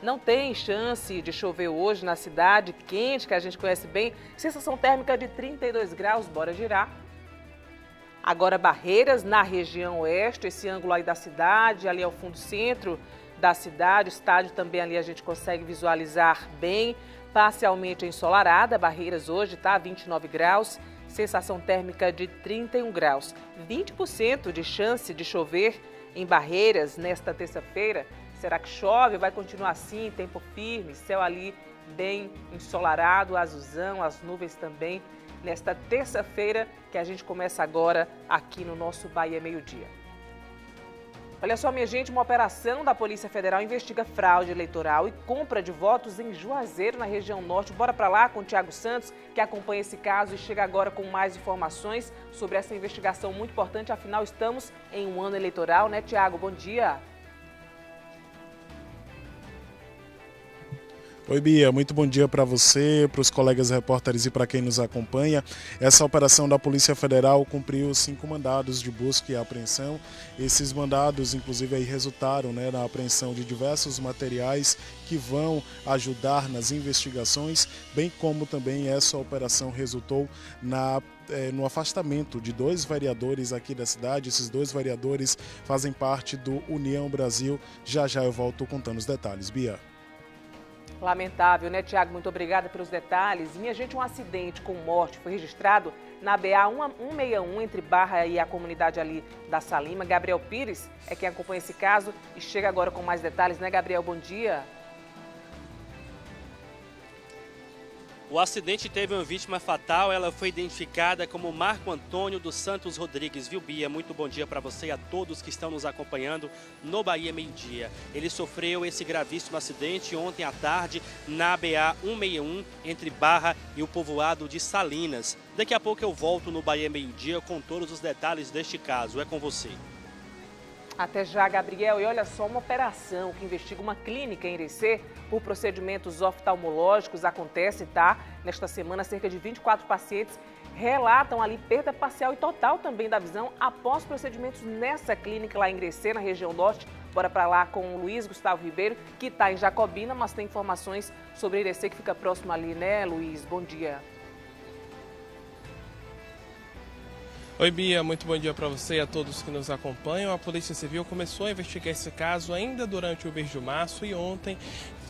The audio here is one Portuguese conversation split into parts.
não tem chance de chover hoje na cidade quente, que a gente conhece bem. Sensação térmica de 32 graus, bora girar. Agora Barreiras, na região oeste, esse ângulo aí da cidade, ali ao fundo centro da cidade, o estádio também ali a gente consegue visualizar bem, parcialmente ensolarada. Barreiras hoje está 29 graus, sensação térmica de 31 graus. 20% de chance de chover em Barreiras nesta terça-feira. Será que chove? Vai continuar assim, tempo firme, céu ali bem ensolarado, azulzão, as nuvens também. Nesta terça-feira que a gente começa agora aqui no nosso Bahia Meio-Dia. Olha só, minha gente, uma operação da Polícia Federal investiga fraude eleitoral e compra de votos em Juazeiro, na região norte. Bora para lá com o Tiago Santos, que acompanha esse caso e chega agora com mais informações sobre essa investigação muito importante. Afinal, estamos em um ano eleitoral, né, Tiago? Bom dia. Oi, Bia, muito bom dia para você, para os colegas repórteres e para quem nos acompanha. Essa operação da Polícia Federal cumpriu 5 mandados de busca e apreensão. Esses mandados, inclusive, aí resultaram na apreensão de diversos materiais que vão ajudar nas investigações, bem como também essa operação resultou no afastamento de 2 vereadores aqui da cidade. Esses 2 vereadores fazem parte do União Brasil. Já eu volto contando os detalhes. Bia. Lamentável, né, Tiago? Muito obrigada pelos detalhes. Minha gente, um acidente com morte foi registrado na BA 161, entre Barra e a comunidade ali da Salima. Gabriel Pires é quem acompanha esse caso e chega agora com mais detalhes, né, Gabriel? Bom dia. O acidente teve uma vítima fatal, ela foi identificada como Marco Antônio dos Santos Rodrigues, viu, Bia? Muito bom dia para você e a todos que estão nos acompanhando no Bahia Meio-Dia. Ele sofreu esse gravíssimo acidente ontem à tarde na BA 161, entre Barra e o povoado de Salinas. Daqui a pouco eu volto no Bahia Meio-Dia com todos os detalhes deste caso. É com você. Até já, Gabriel. E olha só, uma operação que investiga uma clínica em Irecê por procedimentos oftalmológicos acontece, tá? Nesta semana, cerca de 24 pacientes relatam ali perda parcial e total também da visão após procedimentos nessa clínica lá em Irecê, na região norte. Bora para lá com o Luiz Gustavo Ribeiro, que está em Jacobina, mas tem informações sobre Irecê que fica próximo ali, né, Luiz? Bom dia. Oi, Bia, muito bom dia para você e a todos que nos acompanham. A Polícia Civil começou a investigar esse caso ainda durante o mês de março e ontem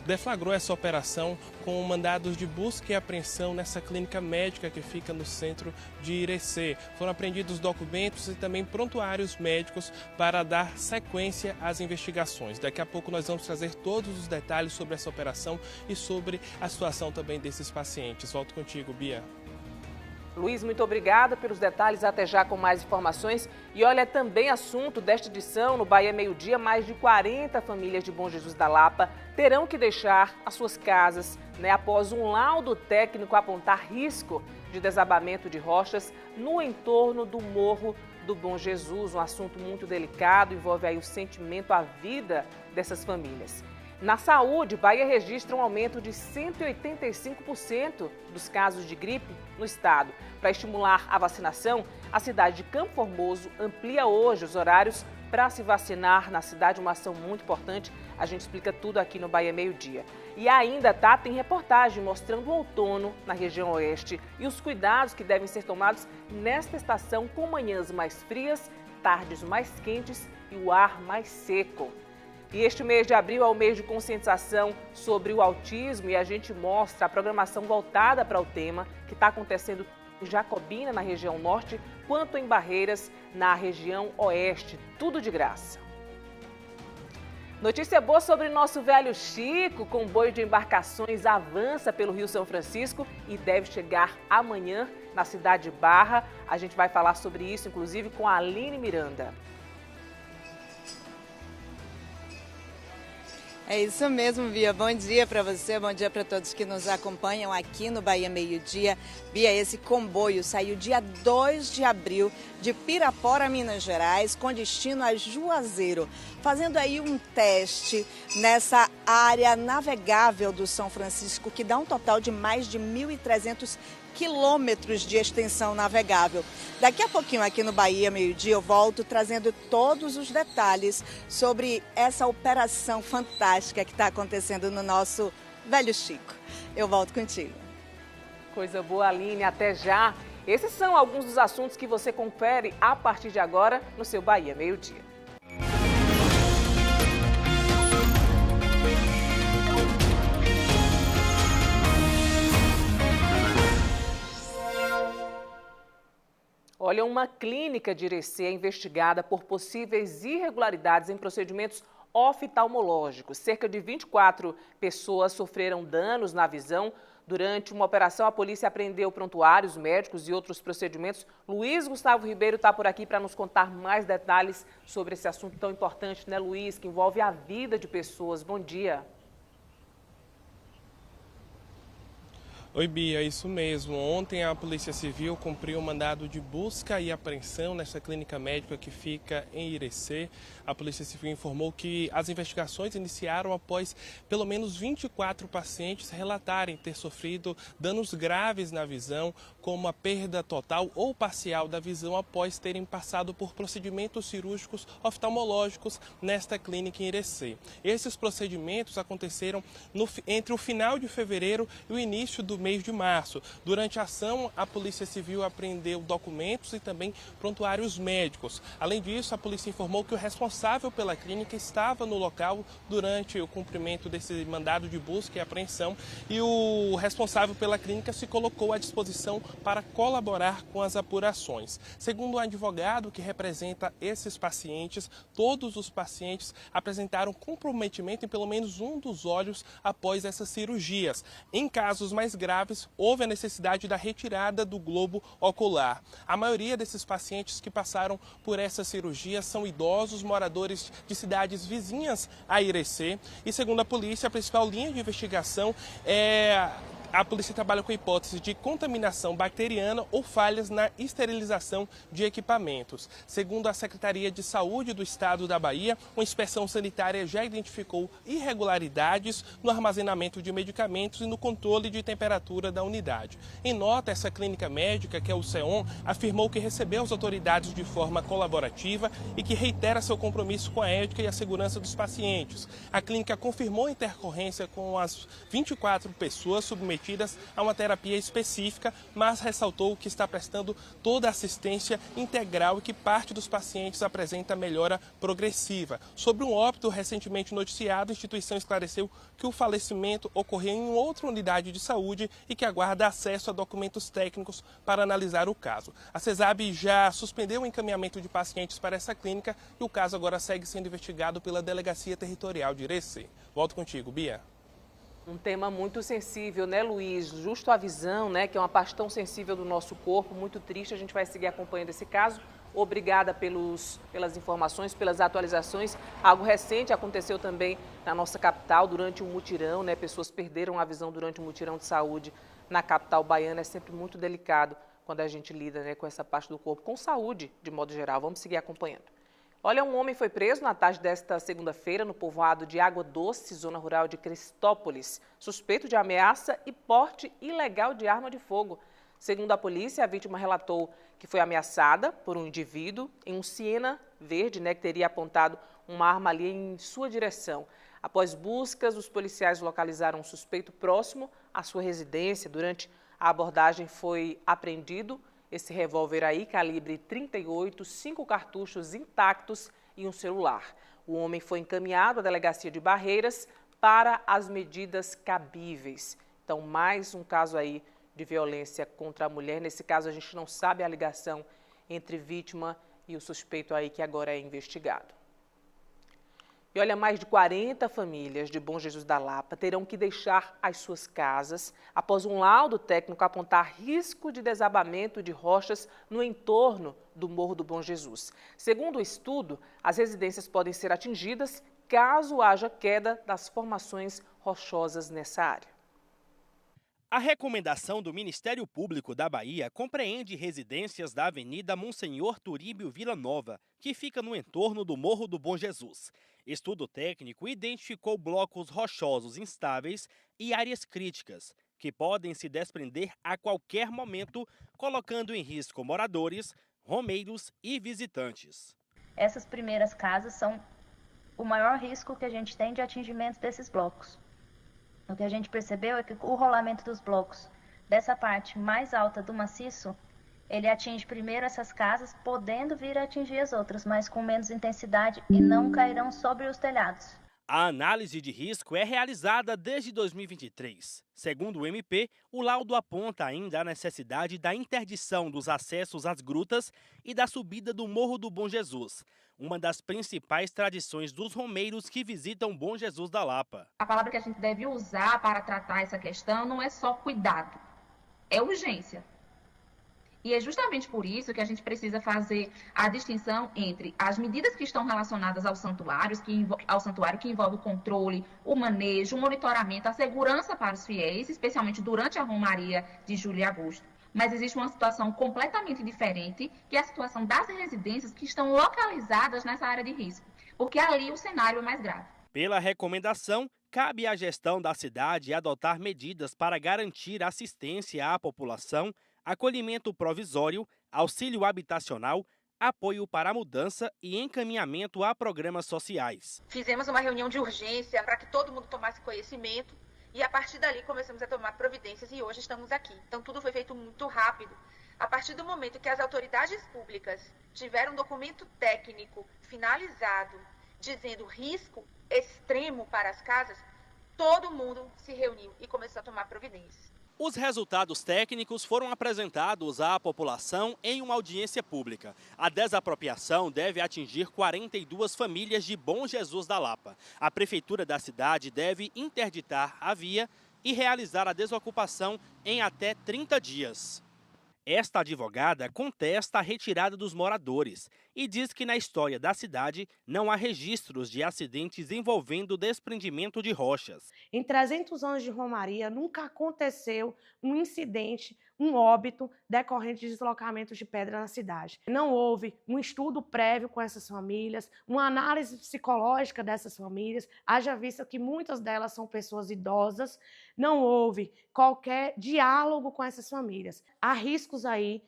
deflagrou essa operação com mandados de busca e apreensão nessa clínica médica que fica no centro de Irecê. Foram apreendidos documentos e também prontuários médicos para dar sequência às investigações. Daqui a pouco nós vamos trazer todos os detalhes sobre essa operação e sobre a situação também desses pacientes. Volto contigo, Bia. Luiz, muito obrigada pelos detalhes, até já com mais informações. E olha, também assunto desta edição, no Bahia Meio-Dia, mais de 40 famílias de Bom Jesus da Lapa terão que deixar as suas casas, após um laudo técnico apontar risco de desabamento de rochas no entorno do Morro do Bom Jesus. Um assunto muito delicado, envolve aí o sentimento à vida dessas famílias. Na saúde, Bahia registra um aumento de 185% dos casos de gripe no estado. Para estimular a vacinação, a cidade de Campo Formoso amplia hoje os horários para se vacinar na cidade, uma ação muito importante. A gente explica tudo aqui no Bahia Meio-Dia. E ainda, tem reportagem mostrando o outono na região oeste e os cuidados que devem ser tomados nesta estação, com manhãs mais frias, tardes mais quentes e o ar mais seco. E este mês de abril é o mês de conscientização sobre o autismo e a gente mostra a programação voltada para o tema que está acontecendo em Jacobina, na região norte, quanto em Barreiras, na região oeste. Tudo de graça. Notícia boa sobre nosso velho Chico. Comboio de embarcações avança pelo Rio São Francisco e deve chegar amanhã na cidade de Barra. A gente vai falar sobre isso, inclusive, com a Aline Miranda. É isso mesmo, Bia. Bom dia para você, bom dia para todos que nos acompanham aqui no Bahia Meio-Dia. Bia, esse comboio saiu dia 2 de abril de Pirapora, Minas Gerais, com destino a Juazeiro, fazendo aí um teste nessa área navegável do São Francisco, que dá um total de mais de 1.300 quilômetros de extensão navegável. Daqui a pouquinho aqui no Bahia Meio-Dia eu volto trazendo todos os detalhes sobre essa operação fantástica que está acontecendo no nosso Velho Chico. Eu volto contigo. Coisa boa, Aline. Até já. Esses são alguns dos assuntos que você confere a partir de agora no seu Bahia Meio-Dia. Olha, uma clínica de Irecê é investigada por possíveis irregularidades em procedimentos oftalmológicos. Cerca de 24 pessoas sofreram danos na visão. Durante uma operação, a polícia apreendeu prontuários médicos e outros procedimentos. Luiz Gustavo Ribeiro está por aqui para nos contar mais detalhes sobre esse assunto tão importante, né, Luiz, que envolve a vida de pessoas. Bom dia. Oi, Bia, isso mesmo. Ontem a Polícia Civil cumpriu o mandado de busca e apreensão nessa clínica médica que fica em Irecê. A Polícia Civil informou que as investigações iniciaram após pelo menos 24 pacientes relatarem ter sofrido danos graves na visão, como a perda total ou parcial da visão após terem passado por procedimentos cirúrgicos oftalmológicos nesta clínica em Irecê. Esses procedimentos aconteceram entre o final de fevereiro e o início do mês de março. Durante a ação, a Polícia Civil apreendeu documentos e também prontuários médicos. Além disso, a polícia informou que o responsável pela clínica estava no local durante o cumprimento desse mandado de busca e apreensão e o responsável pela clínica se colocou à disposição para colaborar com as apurações. Segundo o advogado que representa esses pacientes, todos os pacientes apresentaram comprometimento em pelo menos um dos olhos após essas cirurgias. Em casos mais graves, houve a necessidade da retirada do globo ocular. A maioria desses pacientes que passaram por essa cirurgia são idosos, moradores de cidades vizinhas a Irecê. E segundo a polícia, a principal linha de investigação a polícia trabalha com a hipótese de contaminação bacteriana ou falhas na esterilização de equipamentos. Segundo a Secretaria de Saúde do Estado da Bahia, uma inspeção sanitária já identificou irregularidades no armazenamento de medicamentos e no controle de temperatura da unidade. Em nota, essa clínica médica, que é o CEON, afirmou que recebeu as autoridades de forma colaborativa e que reitera seu compromisso com a ética e a segurança dos pacientes. A clínica confirmou a intercorrência com as 24 pessoas submetidas a uma terapia específica, mas ressaltou que está prestando toda a assistência integral e que parte dos pacientes apresenta melhora progressiva. Sobre um óbito recentemente noticiado, a instituição esclareceu que o falecimento ocorreu em outra unidade de saúde e que aguarda acesso a documentos técnicos para analisar o caso. A CESAB já suspendeu o encaminhamento de pacientes para essa clínica e o caso agora segue sendo investigado pela Delegacia Territorial de Irecê. Volto contigo, Bia. Um tema muito sensível, né, Luiz? Justo a visão, né, que é uma parte tão sensível do nosso corpo, muito triste. A gente vai seguir acompanhando esse caso. Obrigada pelas informações, pelas atualizações. Algo recente aconteceu também na nossa capital durante um mutirão, né? Pessoas perderam a visão durante um mutirão de saúde na capital baiana. É sempre muito delicado quando a gente lida, né, com essa parte do corpo, com saúde de modo geral. Vamos seguir acompanhando. Olha, um homem foi preso na tarde desta segunda-feira no povoado de Água Doce, zona rural de Cristópolis, suspeito de ameaça e porte ilegal de arma de fogo. Segundo a polícia, a vítima relatou que foi ameaçada por um indivíduo em um Siena verde, né, que teria apontado uma arma ali em sua direção. Após buscas, os policiais localizaram um suspeito próximo à sua residência. Durante a abordagem foi apreendido esse revólver aí, calibre 38, 5 cartuchos intactos e um celular. O homem foi encaminhado à delegacia de Barreiras para as medidas cabíveis. Então, mais um caso aí de violência contra a mulher. Nesse caso, a gente não sabe a ligação entre vítima e o suspeito aí que agora é investigado. E olha, mais de 40 famílias de Bom Jesus da Lapa terão que deixar as suas casas após um laudo técnico apontar risco de desabamento de rochas no entorno do Morro do Bom Jesus. Segundo o estudo, as residências podem ser atingidas caso haja queda das formações rochosas nessa área. A recomendação do Ministério Público da Bahia compreende residências da Avenida Monsenhor Turíbio Vila Nova, que fica no entorno do Morro do Bom Jesus. Estudo técnico identificou blocos rochosos instáveis e áreas críticas, que podem se desprender a qualquer momento, colocando em risco moradores, romeiros e visitantes. Essas primeiras casas são o maior risco que a gente tem de atingimento desses blocos. O que a gente percebeu é que o rolamento dos blocos dessa parte mais alta do maciço, ele atinge primeiro essas casas, podendo vir a atingir as outras, mas com menos intensidade e não cairão sobre os telhados. A análise de risco é realizada desde 2023. Segundo o MP, o laudo aponta ainda a necessidade da interdição dos acessos às grutas e da subida do Morro do Bom Jesus, uma das principais tradições dos romeiros que visitam Bom Jesus da Lapa. A palavra que a gente deve usar para tratar essa questão não é só cuidado, é urgência. E é justamente por isso que a gente precisa fazer a distinção entre as medidas que estão relacionadas ao santuário, que envolve o controle, o manejo, o monitoramento, a segurança para os fiéis, especialmente durante a romaria de julho e agosto. Mas existe uma situação completamente diferente, que é a situação das residências que estão localizadas nessa área de risco, porque ali o cenário é mais grave. Pela recomendação, cabe à gestão da cidade adotar medidas para garantir assistência à população, acolhimento provisório, auxílio habitacional, apoio para a mudança e encaminhamento a programas sociais. Fizemos uma reunião de urgência para que todo mundo tomasse conhecimento e a partir dali começamos a tomar providências e hoje estamos aqui. Então tudo foi feito muito rápido. A partir do momento que as autoridades públicas tiveram um documento técnico finalizado dizendo risco extremo para as casas, todo mundo se reuniu e começou a tomar providências. Os resultados técnicos foram apresentados à população em uma audiência pública. A desapropriação deve atingir 42 famílias de Bom Jesus da Lapa. A prefeitura da cidade deve interditar a via e realizar a desocupação em até 30 dias. Esta advogada contesta a retirada dos moradores e diz que na história da cidade não há registros de acidentes envolvendo desprendimento de rochas. Em 300 anos de romaria, nunca aconteceu um incidente, um óbito decorrente de deslocamentos de pedra na cidade. Não houve um estudo prévio com essas famílias, uma análise psicológica dessas famílias, haja vista que muitas delas são pessoas idosas, não houve qualquer diálogo com essas famílias. Há riscos aí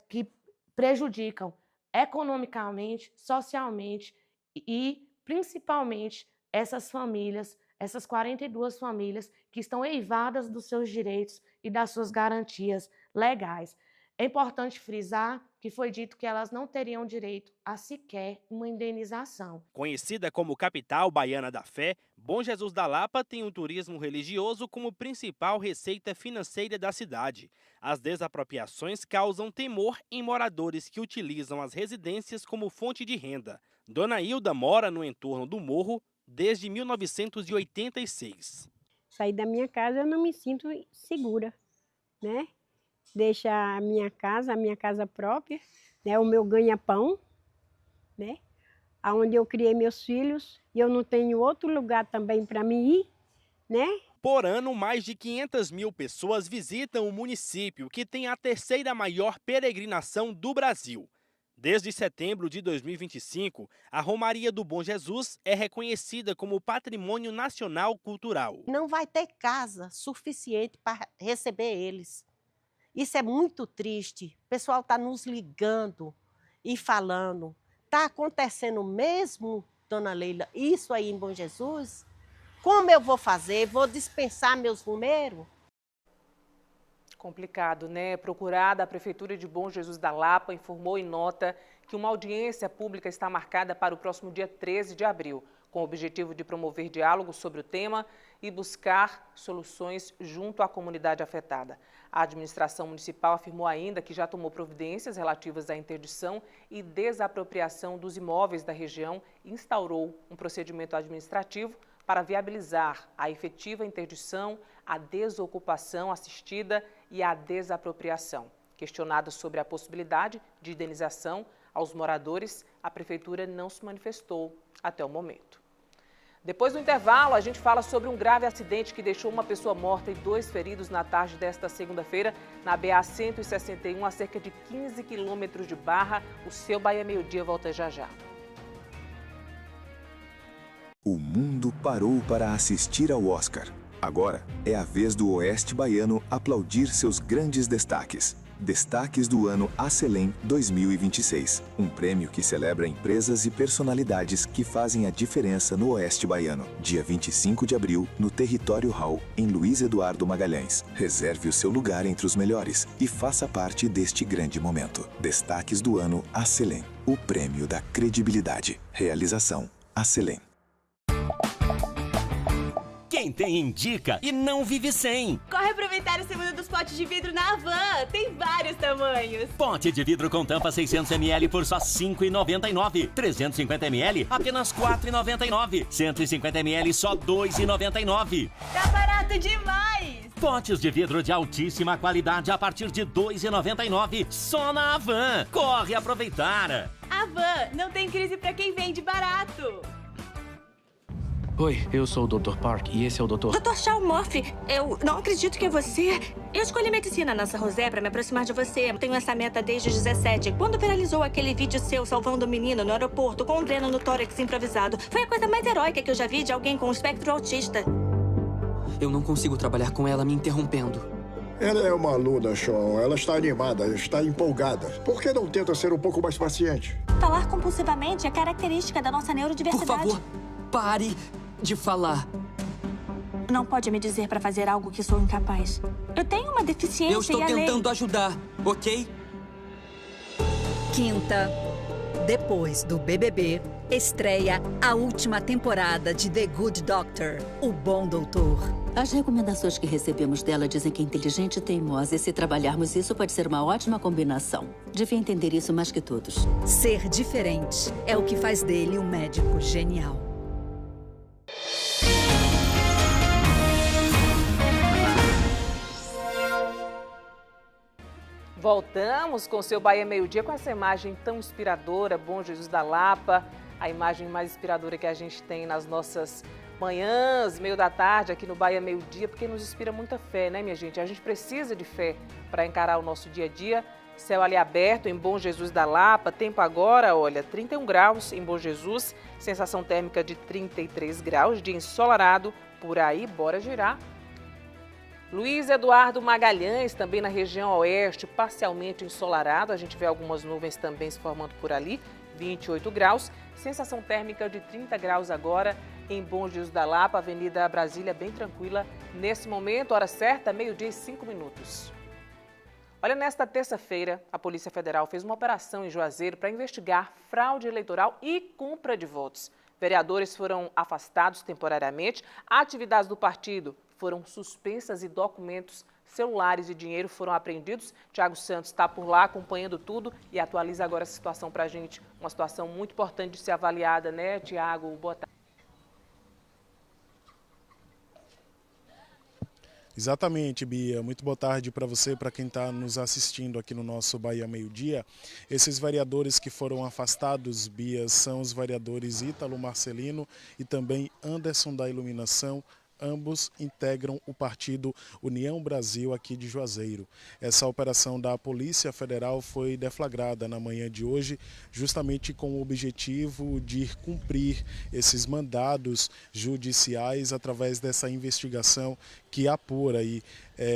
que prejudicam economicamente, socialmente e principalmente essas famílias, essas 42 famílias que estão eivadas dos seus direitos e das suas garantias legais. É importante frisar que foi dito que elas não teriam direito a sequer uma indenização. Conhecida como capital baiana da fé, Bom Jesus da Lapa tem o turismo religioso como principal receita financeira da cidade. As desapropriações causam temor em moradores que utilizam as residências como fonte de renda. Dona Hilda mora no entorno do morro desde 1986. Sair da minha casa eu não me sinto segura, né? Deixar a minha casa própria, né? O meu ganha-pão, né? Onde eu criei meus filhos e eu não tenho outro lugar também para mim ir, né? Por ano, mais de 500 mil pessoas visitam o município, que tem a terceira maior peregrinação do Brasil. Desde setembro de 2025, a Romaria do Bom Jesus é reconhecida como Patrimônio Nacional Cultural. Não vai ter casa suficiente para receber eles. Isso é muito triste. O pessoal está nos ligando e falando. Está acontecendo mesmo, dona Leila, isso aí em Bom Jesus? Como eu vou fazer? Vou dispensar meus números? Complicado, né? Procurada, a Prefeitura de Bom Jesus da Lapa informou em nota que uma audiência pública está marcada para o próximo dia 13 de abril, com o objetivo de promover diálogo sobre o tema e buscar soluções junto à comunidade afetada. A administração municipal afirmou ainda que já tomou providências relativas à interdição e desapropriação dos imóveis da região e instaurou um procedimento administrativo para viabilizar a efetiva interdição, a desocupação assistida e a desapropriação. Questionada sobre a possibilidade de indenização aos moradores, a Prefeitura não se manifestou até o momento. Depois do intervalo, a gente fala sobre um grave acidente que deixou uma pessoa morta e 2 feridos na tarde desta segunda-feira na BA-161, a cerca de 15 quilômetros de Barra. O seu Bahia Meio-Dia volta já já. O mundo parou para assistir ao Oscar. Agora é a vez do Oeste Baiano aplaudir seus grandes destaques. Destaques do ano Acelém 2026. Um prêmio que celebra empresas e personalidades que fazem a diferença no Oeste Baiano. Dia 25 de abril, no Território Hall, em Luiz Eduardo Magalhães. Reserve o seu lugar entre os melhores e faça parte deste grande momento. Destaques do ano Acelém. O prêmio da credibilidade. Realização Acelém. Quem tem indica e não vive sem. Corre aproveitar o segundo dos potes de vidro na Havan. Tem vários tamanhos. Pote de vidro com tampa 600 ml por só R$ 5,99. 350 ml apenas R$ 4,99. 150 ml só R$ 2,99. Tá barato demais. Potes de vidro de altíssima qualidade a partir de R$ 2,99. Só na Havan. Corre aproveitar. Havan, não tem crise pra quem vende barato. Oi, eu sou o Dr. Park e esse é o Dr. Dr. Chalmorph, eu não acredito que é você. Eu escolhi medicina na São José para me aproximar de você. Tenho essa meta desde os 17. Quando viralizou aquele vídeo seu salvando um menino no aeroporto com um dreno no tórax improvisado, foi a coisa mais heróica que eu já vi de alguém com espectro autista. Eu não consigo trabalhar com ela me interrompendo. Ela é uma aluna, Sean. Ela está animada, está empolgada. Por que não tenta ser um pouco mais paciente? Falar compulsivamente é característica da nossa neurodiversidade. Por favor, pare de falar. Não pode me dizer para fazer algo que sou incapaz. Eu tenho uma deficiência. Eu estou tentando ajudar, ok? Quinta, depois do BBB, estreia a última temporada de The Good Doctor, O Bom Doutor. As recomendações que recebemos dela dizem que é inteligente e teimosa, e se trabalharmos isso pode ser uma ótima combinação. Devia entender isso mais que todos. Ser diferente é o que faz dele um médico genial. Voltamos com o seu Bahia Meio Dia com essa imagem tão inspiradora, Bom Jesus da Lapa, a imagem mais inspiradora que a gente tem nas nossas manhãs, meio da tarde, aqui no Bahia Meio Dia, porque nos inspira muita fé, né, minha gente? A gente precisa de fé para encarar o nosso dia a dia. Céu ali aberto em Bom Jesus da Lapa, tempo agora, olha, 31 graus em Bom Jesus, sensação térmica de 33 graus, dia ensolarado por aí, bora girar. Luiz Eduardo Magalhães, também na região oeste, parcialmente ensolarado. A gente vê algumas nuvens também se formando por ali, 28 graus. Sensação térmica de 30 graus agora em Bom Jesus da Lapa, Avenida Brasília, bem tranquila. Nesse momento, hora certa, meio-dia e 5 minutos. Olha, nesta terça-feira, a Polícia Federal fez uma operação em Juazeiro para investigar fraude eleitoral e compra de votos. Vereadores foram afastados temporariamente, atividades do partido foram suspensas e documentos, celulares e dinheiro foram apreendidos. Tiago Santos está por lá acompanhando tudo e atualiza agora a situação para a gente. Uma situação muito importante de ser avaliada, né, Tiago? Boa tarde. Exatamente, Bia. Muito boa tarde para você, para quem está nos assistindo aqui no nosso Bahia Meio Dia. Esses vereadores que foram afastados, Bia, são os vereadores Ítalo Marcelino e também Anderson da Iluminação. Ambos integram o partido União Brasil aqui de Juazeiro. Essa operação da Polícia Federal foi deflagrada na manhã de hoje, justamente com o objetivo de cumprir esses mandados judiciais através dessa investigação que apura aí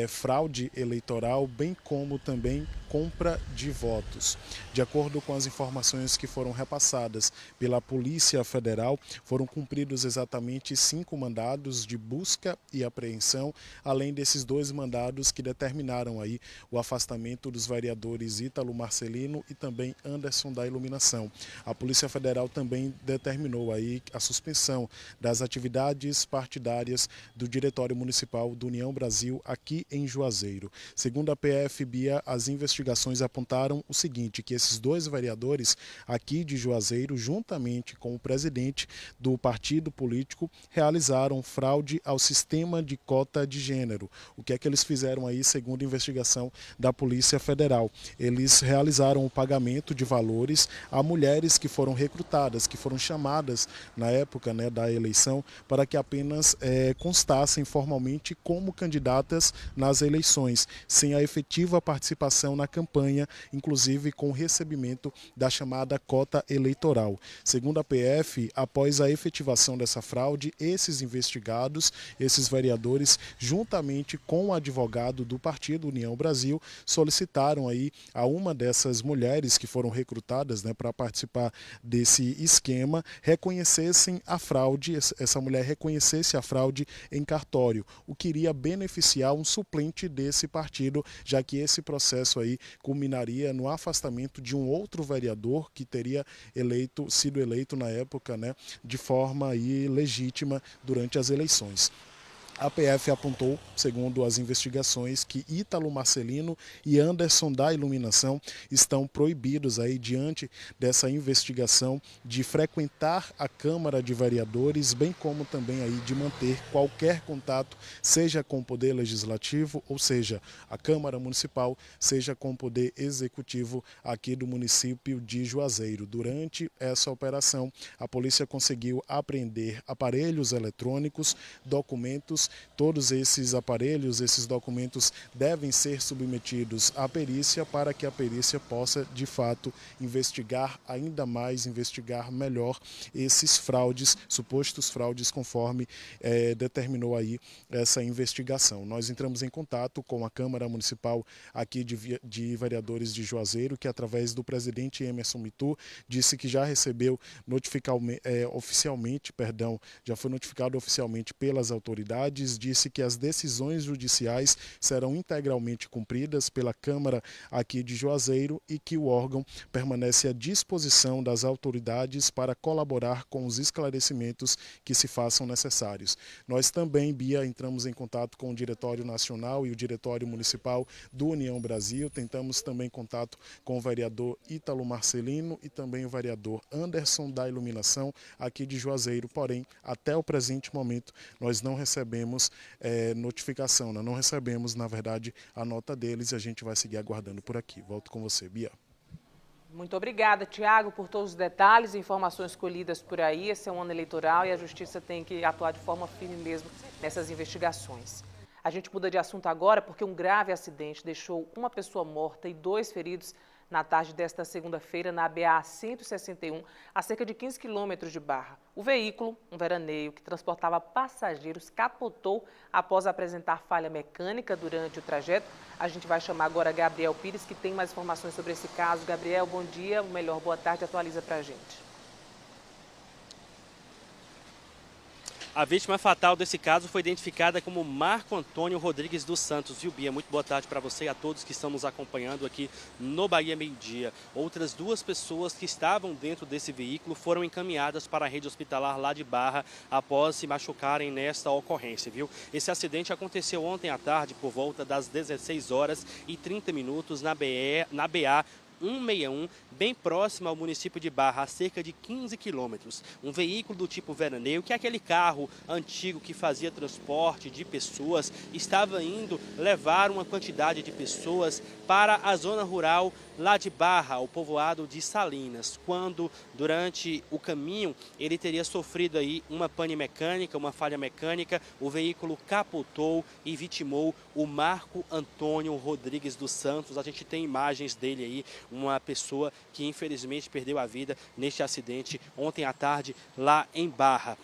fraude eleitoral, bem como também compra de votos. De acordo com as informações que foram repassadas pela Polícia Federal, foram cumpridos exatamente 5 mandados de busca e apreensão, além desses 2 mandados que determinaram aí o afastamento dos vereadores Ítalo Marcelino e também Anderson da Iluminação. A Polícia Federal também determinou aí a suspensão das atividades partidárias do Diretório Municipal do União Brasil aqui em Juazeiro. Segundo a PF, Bia, as investigações apontaram o seguinte, que esses 2 vereadores aqui de Juazeiro, juntamente com o presidente do partido político, realizaram fraude ao sistema de cota de gênero. O que é que eles fizeram aí, segundo a investigação da Polícia Federal? Eles realizaram o pagamento de valores a mulheres que foram recrutadas, que foram chamadas na época, né, da eleição, para que apenas constassem formalmente como candidatas nas eleições, sem a efetiva participação na campanha, inclusive com o recebimento da chamada cota eleitoral. Segundo a PF, após a efetivação dessa fraude, esses investigados esses vereadores, juntamente com o advogado do partido União Brasil, solicitaram aí a uma dessas mulheres que foram recrutadas, né, para participar desse esquema, reconhecessem a fraude, essa mulher reconhecesse a fraude em cartório, o que iria beneficiar um suplente desse partido, já que esse processo aí culminaria no afastamento de um outro vereador que teria sido eleito na época, né, de forma aí legítima durante as eleições. A PF apontou, segundo as investigações, que Ítalo Marcelino e Anderson da Iluminação estão proibidos aí, diante dessa investigação, de frequentar a Câmara de Vereadores, bem como também aí de manter qualquer contato, seja com o Poder Legislativo, ou seja, a Câmara Municipal, seja com o Poder Executivo aqui do município de Juazeiro. Durante essa operação, a polícia conseguiu apreender aparelhos eletrônicos, documentos. Todos esses aparelhos, esses documentos devem ser submetidos à perícia para que a perícia possa, de fato, investigar ainda mais, investigar melhor esses fraudes, supostos fraudes, conforme determinou aí essa investigação. Nós entramos em contato com a Câmara Municipal aqui de Vereadores de Juazeiro, que através do presidente Emerson Mitu disse que já recebeu já foi notificado oficialmente pelas autoridades, disse que as decisões judiciais serão integralmente cumpridas pela Câmara aqui de Juazeiro e que o órgão permanece à disposição das autoridades para colaborar com os esclarecimentos que se façam necessários. Nós também, Bia, entramos em contato com o Diretório Nacional e o Diretório Municipal do União Brasil, tentamos também contato com o vereador Ítalo Marcelino e também o vereador Anderson da Iluminação aqui de Juazeiro, porém, até o presente momento, nós não recebemos notificação, não recebemos, na verdade, a nota deles e a gente vai seguir aguardando por aqui. Volto com você, Bia. Muito obrigada, Tiago, por todos os detalhes e informações colhidas por aí. Esse é um ano eleitoral e a Justiça tem que atuar de forma firme mesmo nessas investigações. A gente muda de assunto agora porque um grave acidente deixou uma pessoa morta e 2 feridos na tarde desta segunda-feira na BA-161, a cerca de 15 quilômetros de Barra. O veículo, um veraneio que transportava passageiros, capotou após apresentar falha mecânica durante o trajeto. A gente vai chamar agora Gabriel Pires, que tem mais informações sobre esse caso. Gabriel, bom dia, ou melhor, boa tarde, atualiza pra gente. A vítima fatal desse caso foi identificada como Marco Antônio Rodrigues dos Santos. Viu, Bia? Muito boa tarde para você e a todos que estão nos acompanhando aqui no Bahia Meio Dia. Outras 2 pessoas que estavam dentro desse veículo foram encaminhadas para a rede hospitalar lá de Barra após se machucarem nesta ocorrência, viu? Esse acidente aconteceu ontem à tarde por volta das 16h30 na BA 161, bem próximo ao município de Barra, a cerca de 15 quilômetros. Um veículo do tipo veraneio, que é aquele carro antigo que fazia transporte de pessoas, estava indo levar uma quantidade de pessoas para a zona rural lá de Barra, o povoado de Salinas, quando durante o caminho ele teria sofrido aí uma pane mecânica, uma falha mecânica, o veículo capotou e vitimou o Marco Antônio Rodrigues dos Santos. A gente tem imagens dele aí, uma pessoa que infelizmente perdeu a vida neste acidente ontem à tarde lá em Barra.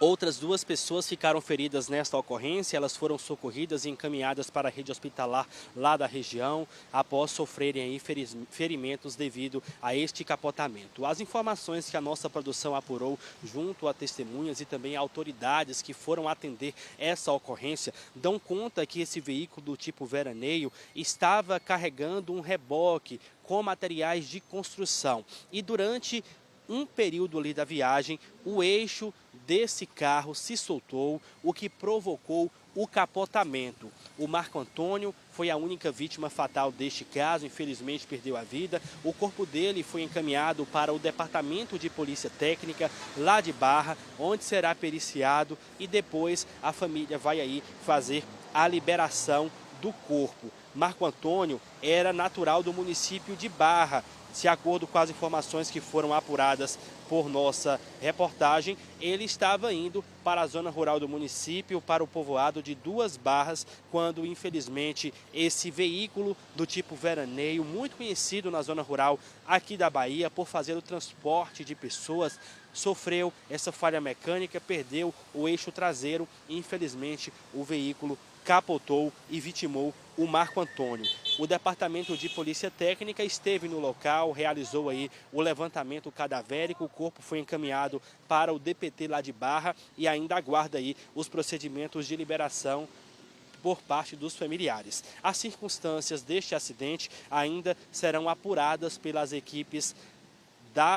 Outras 2 pessoas ficaram feridas nesta ocorrência, elas foram socorridas e encaminhadas para a rede hospitalar lá da região, após sofrerem aí ferimentos devido a este capotamento. As informações que a nossa produção apurou junto a testemunhas e também autoridades que foram atender essa ocorrência, dão conta que esse veículo do tipo veraneio estava carregando um reboque com materiais de construção e durante um período ali da viagem, o eixo desse carro se soltou, o que provocou o capotamento. O Marco Antônio foi a única vítima fatal deste caso, infelizmente perdeu a vida. O corpo dele foi encaminhado para o Departamento de Polícia Técnica lá de Barra, onde será periciado e depois a família vai aí fazer a liberação do corpo. Marco Antônio era natural do município de Barra. De acordo com as informações que foram apuradas por nossa reportagem, ele estava indo para a zona rural do município, para o povoado de 2 Barras, quando infelizmente esse veículo do tipo veraneio, muito conhecido na zona rural aqui da Bahia por fazer o transporte de pessoas, sofreu essa falha mecânica, perdeu o eixo traseiro e, infelizmente, o veículo capotou e vitimou o Marco Antônio. O Departamento de Polícia Técnica esteve no local, realizou aí o levantamento cadavérico, o corpo foi encaminhado para o DPT lá de Barra e ainda aguarda aí os procedimentos de liberação por parte dos familiares. As circunstâncias deste acidente ainda serão apuradas pelas equipes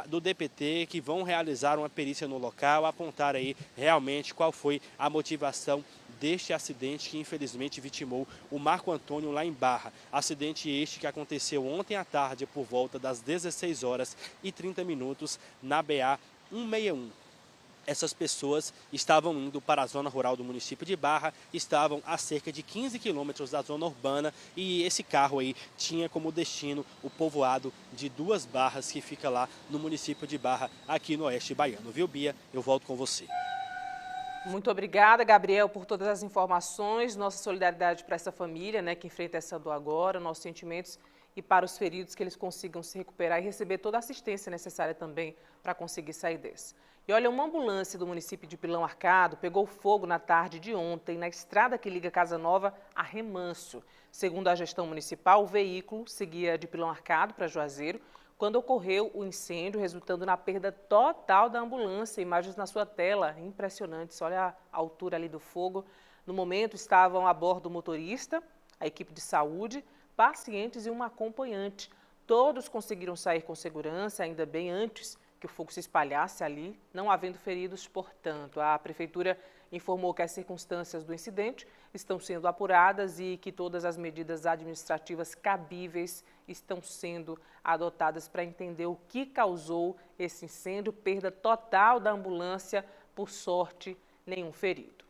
do DPT, que vão realizar uma perícia no local, apontar aí realmente qual foi a motivação deste acidente que infelizmente vitimou o Marco Antônio lá em Barra. Acidente este que aconteceu ontem à tarde por volta das 16h30 na BA 161. Essas pessoas estavam indo para a zona rural do município de Barra, estavam a cerca de 15 quilômetros da zona urbana e esse carro aí tinha como destino o povoado de Duas Barras, que fica lá no município de Barra, aqui no oeste baiano. Viu, Bia? Eu volto com você. Muito obrigada, Gabriel, por todas as informações. Nossa solidariedade para essa família, né, que enfrenta essa dor agora, nossos sentimentos e para os feridos, que eles consigam se recuperar e receber toda a assistência necessária também para conseguir sair desse. E olha, uma ambulância do município de Pilão Arcado pegou fogo na tarde de ontem na estrada que liga Casa Nova a Remanso. Segundo a gestão municipal, o veículo seguia de Pilão Arcado para Juazeiro quando ocorreu o incêndio, resultando na perda total da ambulância. Imagens na sua tela, impressionantes. Olha a altura ali do fogo. No momento estavam a bordo o motorista, a equipe de saúde, pacientes e uma acompanhante. Todos conseguiram sair com segurança, ainda bem antes que o fogo se espalhasse ali, não havendo feridos, portanto. A Prefeitura informou que as circunstâncias do incidente estão sendo apuradas e que todas as medidas administrativas cabíveis estão sendo adotadas para entender o que causou esse incêndio, perda total da ambulância, por sorte, nenhum ferido.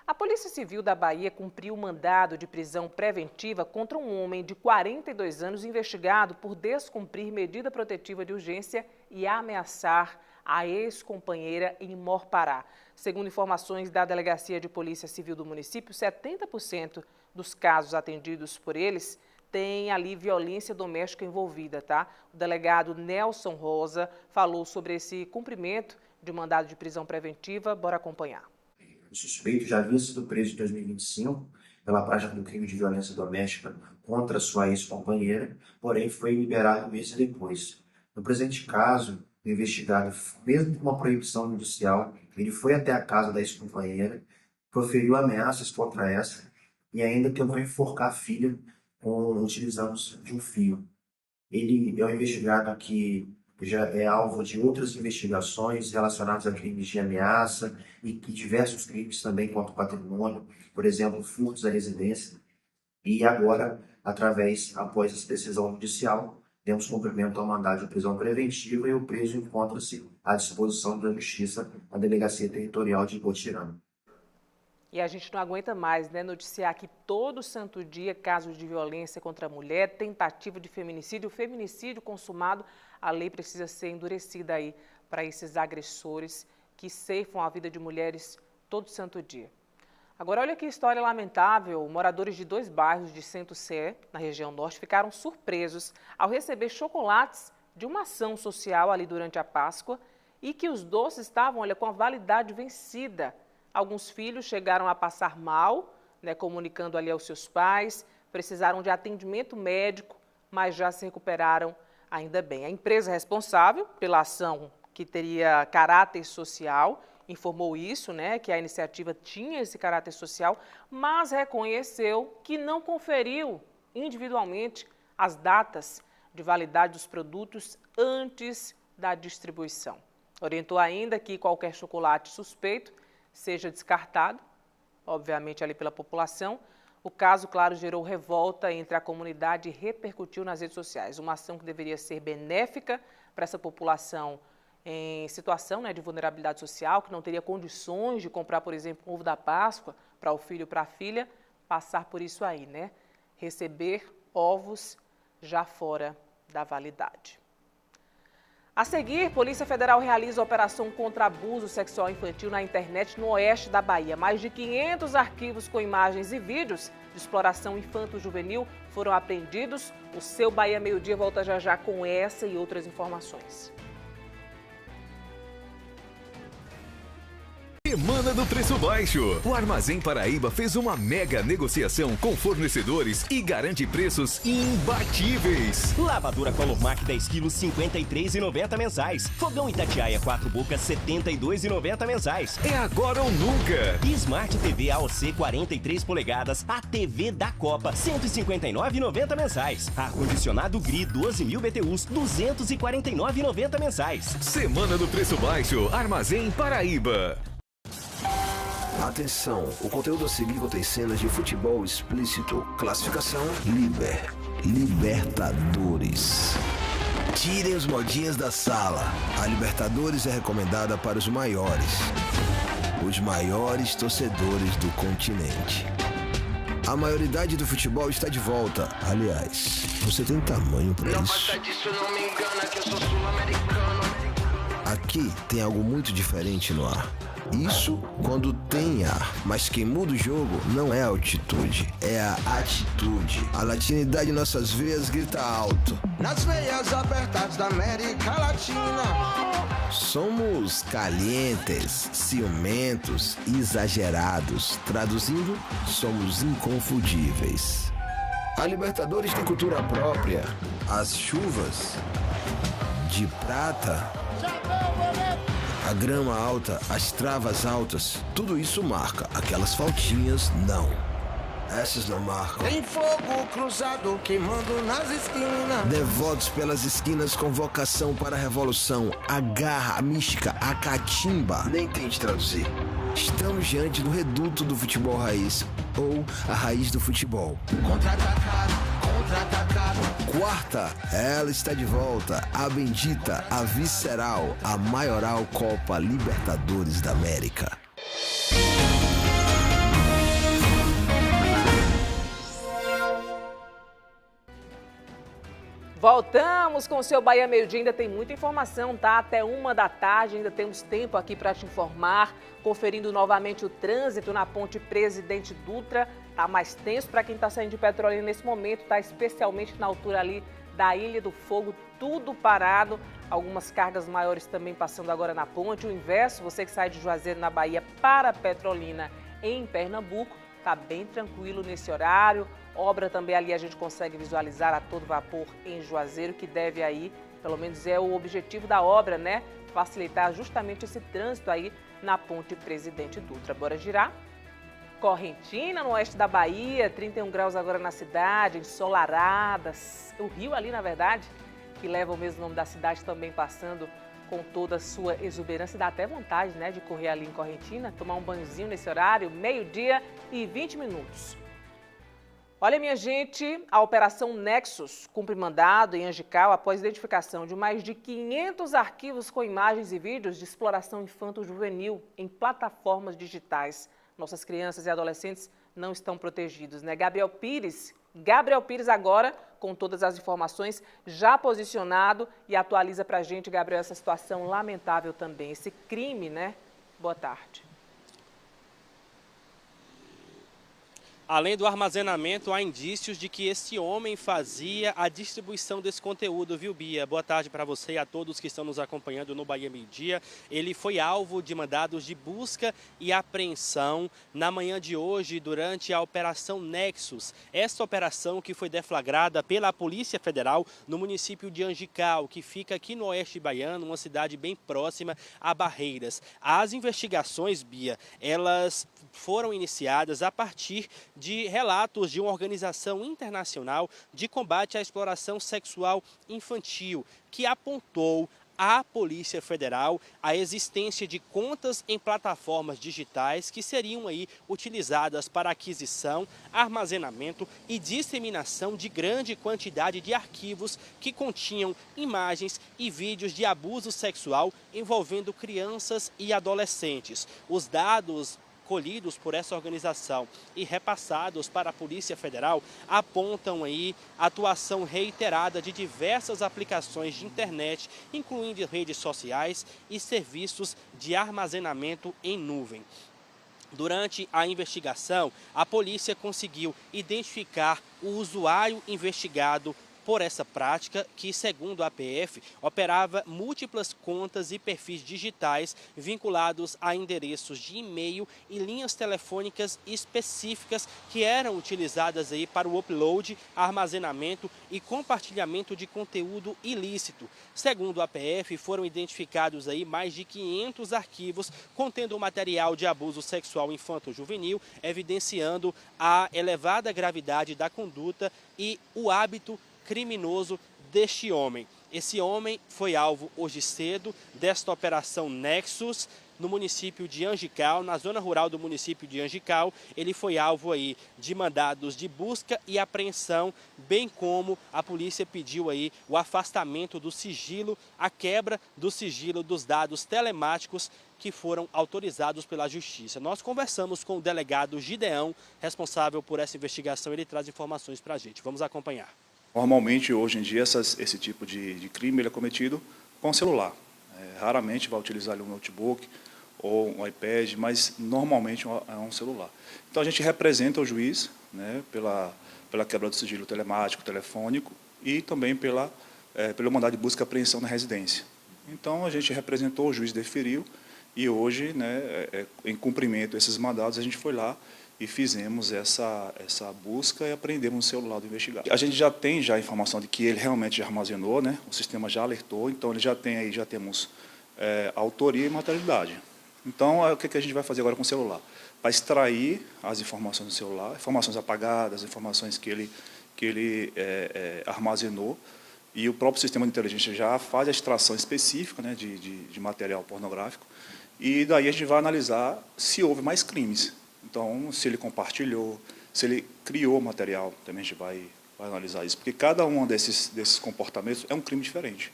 A Polícia Civil da Bahia cumpriu mandado de prisão preventiva contra um homem de 42 anos investigado por descumprir medida protetiva de urgência e ameaçar a ex-companheira em Morpará. Segundo informações da Delegacia de Polícia Civil do município, 70% dos casos atendidos por eles têm ali violência doméstica envolvida, tá? O delegado Nelson Rosa falou sobre esse cumprimento de mandado de prisão preventiva. Bora acompanhar. O suspeito já havia sido preso em 2025 pela prática do crime de violência doméstica contra sua ex-companheira, porém foi liberado meses depois. No presente caso, o investigado, mesmo com uma proibição judicial, ele foi até a casa da ex-companheira, proferiu ameaças contra esta e ainda tentou enforcar a filha utilizando de um fio. Ele é um investigado que já é alvo de outras investigações relacionadas a crimes de ameaça e diversos crimes também contra o patrimônio, por exemplo, furtos à residência. E agora, após essa decisão judicial, temos cumprimento ao mandado de prisão preventiva e o preso encontra-se à disposição da Justiça na Delegacia Territorial de Ipotirama. E a gente não aguenta mais, né, noticiar que todo santo dia casos de violência contra a mulher, tentativa de feminicídio, feminicídio consumado. A lei precisa ser endurecida aí para esses agressores que ceifam a vida de mulheres todo santo dia. Agora, olha que história lamentável. Moradores de 2 bairros de Centro-Sé, na região norte, ficaram surpresos ao receber chocolates de uma ação social ali durante a Páscoa e que os doces estavam, olha, com a validade vencida. Alguns filhos chegaram a passar mal, né, comunicando ali aos seus pais, precisaram de atendimento médico, mas já se recuperaram ainda bem. A empresa responsável pela ação, que teria caráter social, informou isso, né, que a iniciativa tinha esse caráter social, mas reconheceu que não conferiu individualmente as datas de validade dos produtos antes da distribuição. Orientou ainda que qualquer chocolate suspeito seja descartado, obviamente ali pela população. O caso, claro, gerou revolta entre a comunidade e repercutiu nas redes sociais. Uma ação que deveria ser benéfica para essa população em situação, né, de vulnerabilidade social, que não teria condições de comprar, por exemplo, um ovo da Páscoa para o filho ou para a filha, passar por isso aí, né? Receber ovos já fora da validade. A seguir, Polícia Federal realiza operação contra abuso sexual infantil na internet no oeste da Bahia. Mais de 500 arquivos com imagens e vídeos de exploração infanto-juvenil foram apreendidos. O seu Bahia Meio Dia volta já já com essa e outras informações. Semana do Preço Baixo. O Armazém Paraíba fez uma mega negociação com fornecedores e garante preços imbatíveis. Lavadora Colormac 10 quilos, R$ 53,90 mensais. Fogão Itatiaia 4 bocas, R$ 72,90 mensais. É agora ou nunca. Smart TV AOC 43 polegadas, a TV da Copa, R$ 159,90 mensais. Ar-condicionado GRI 12.000 BTUs, R$ 249,90 mensais. Semana do Preço Baixo, Armazém Paraíba. Atenção, o conteúdo a seguir contém cenas de futebol explícito. Classificação Libertadores. Tirem os modinhas da sala. A Libertadores é recomendada para os maiores torcedores do continente. A maioridade do futebol está de volta. Aliás, você tem tamanho para isso? Não me engana que eu sou sul-americano. Aqui tem algo muito diferente no ar. Isso quando tem ar, mas quem muda o jogo não é a altitude, é a atitude. A latinidade em nossas veias grita alto. Nas veias apertadas da América Latina. Somos calientes, ciumentos, exagerados. Traduzindo, somos inconfundíveis. A Libertadores tem cultura própria. As chuvas de prata, a grama alta, as travas altas, tudo isso marca. Aquelas faltinhas, não. Essas não marcam. Tem fogo cruzado queimando nas esquinas. Devotos pelas esquinas com vocação para a revolução. A garra, a mística, a catimba. Nem tente traduzir. Estamos diante do reduto do futebol raiz, ou a raiz do futebol. Contra-atacado. Quarta, ela está de volta, a bendita, a visceral, a maioral Copa Libertadores da América. Voltamos com o seu Bahia Meio-Dia, ainda tem muita informação, tá? Até 1 da tarde, ainda temos tempo aqui para te informar. Conferindo novamente o trânsito na ponte Presidente Dutra, tá mais tenso para quem está saindo de Petrolina nesse momento, tá? Especialmente na altura ali da Ilha do Fogo, tudo parado. Algumas cargas maiores também passando agora na ponte. O inverso, você que sai de Juazeiro na Bahia para Petrolina em Pernambuco, tá bem tranquilo nesse horário. Obra também ali a gente consegue visualizar a todo vapor em Juazeiro, que deve aí, pelo menos é o objetivo da obra, né? Facilitar justamente esse trânsito aí na ponte Presidente Dutra. Bora girar? Correntina, no oeste da Bahia, 31 graus agora na cidade, ensolaradas. O rio ali, na verdade, que leva o mesmo nome da cidade, também passando com toda a sua exuberância. Dá até vontade, né, de correr ali em Correntina, tomar um banhozinho nesse horário, 12h e 20 minutos. Olha, minha gente, a Operação Nexus cumpre mandado em Angical após identificação de mais de 500 arquivos com imagens e vídeos de exploração infanto-juvenil em plataformas digitais. Nossas crianças e adolescentes não estão protegidos, né? Gabriel Pires agora, com todas as informações, já posicionado e atualiza pra gente, Gabriel, essa situação lamentável também, esse crime, né? Boa tarde. Além do armazenamento, há indícios de que esse homem fazia a distribuição desse conteúdo, viu, Bia? Boa tarde para você e a todos que estão nos acompanhando no Bahia Meio-Dia. Ele foi alvo de mandados de busca e apreensão na manhã de hoje durante a Operação Nexus. Essa operação que foi deflagrada pela Polícia Federal no município de Angical, que fica aqui no oeste baiano, uma cidade bem próxima a Barreiras. As investigações, Bia, elas foram iniciadas a partir de relatos de uma organização internacional de combate à exploração sexual infantil, que apontou à Polícia Federal a existência de contas em plataformas digitais que seriam aí utilizadas para aquisição, armazenamento e disseminação de grande quantidade de arquivos que continham imagens e vídeos de abuso sexual envolvendo crianças e adolescentes. Os dados colhidos por essa organização e repassados para a Polícia Federal apontam aí a atuação reiterada de diversas aplicações de internet, incluindo redes sociais e serviços de armazenamento em nuvem. Durante a investigação, a polícia conseguiu identificar o usuário investigado por essa prática que, segundo a PF, operava múltiplas contas e perfis digitais vinculados a endereços de e-mail e linhas telefônicas específicas que eram utilizadas aí para o upload, armazenamento e compartilhamento de conteúdo ilícito. Segundo a PF, foram identificados aí mais de 500 arquivos contendo material de abuso sexual infanto-juvenil, evidenciando a elevada gravidade da conduta e o hábito criminoso deste homem. Esse homem foi alvo hoje cedo desta operação Nexus no município de Angical, na zona rural do município de Angical. Ele foi alvo aí de mandados de busca e apreensão, bem como a polícia pediu aí o afastamento do sigilo, a quebra do sigilo dos dados telemáticos que foram autorizados pela Justiça. Nós conversamos com o delegado Gideão, responsável por essa investigação. Ele traz informações para a gente. Vamos acompanhar. Normalmente, hoje em dia, esse tipo de crime ele é cometido com celular. Raramente vai utilizar um notebook ou um iPad, mas normalmente é um celular. Então, a gente representa o juiz, né, pela quebra do sigilo telemático, telefônico e também pelo mandado de busca e apreensão na residência. Então, a gente representou, o juiz deferiu e hoje, né, em cumprimento desses mandados, a gente foi lá e fizemos essa busca e apreendemos o celular do investigado. A gente já tem a informação de que ele realmente já armazenou, né? O sistema já alertou, então ele já temos autoria e materialidade. Então, o que a gente vai fazer agora com o celular? Vai extrair as informações do celular, informações apagadas, informações que ele armazenou, e o próprio sistema de inteligência já faz a extração específica, né, de material pornográfico, e daí a gente vai analisar se houve mais crimes. Então, se ele compartilhou, se ele criou material, também a gente vai analisar isso, porque cada um desses comportamentos é um crime diferente.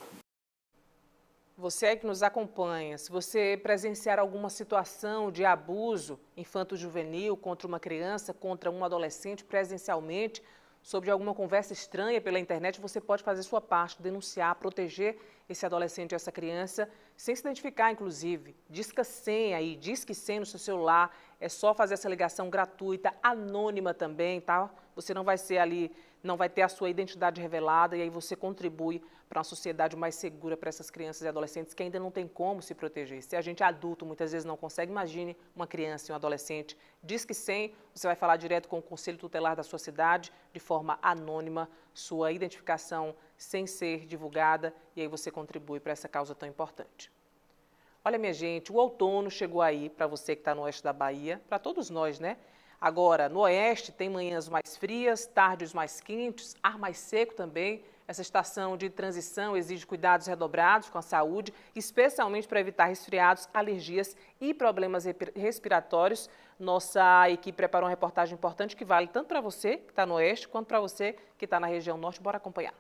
Você que nos acompanha, se você presenciar alguma situação de abuso infanto-juvenil contra uma criança, contra um adolescente presencialmente, sobre alguma conversa estranha pela internet, você pode fazer sua parte, denunciar, proteger esse adolescente, essa criança, sem se identificar, inclusive. Disca 100 aí, Disque 100 no seu celular, é só fazer essa ligação gratuita, anônima também, tá? Você não vai ser ali, não vai ter a sua identidade revelada e aí você contribui para uma sociedade mais segura para essas crianças e adolescentes que ainda não tem como se proteger. Se a gente adulto muitas vezes não consegue, imagine uma criança e um adolescente. Disque 100, você vai falar direto com o Conselho Tutelar da sua cidade, de forma anônima, sua identificação sem ser divulgada, e aí você contribui para essa causa tão importante. Olha, minha gente, o outono chegou aí para você que está no oeste da Bahia, para todos nós, né? Agora, no oeste tem manhãs mais frias, tardes mais quentes, ar mais seco também. Essa estação de transição exige cuidados redobrados com a saúde, especialmente para evitar resfriados, alergias e problemas respiratórios. Nossa equipe preparou uma reportagem importante que vale tanto para você que está no oeste, quanto para você que está na região norte. Bora acompanhar.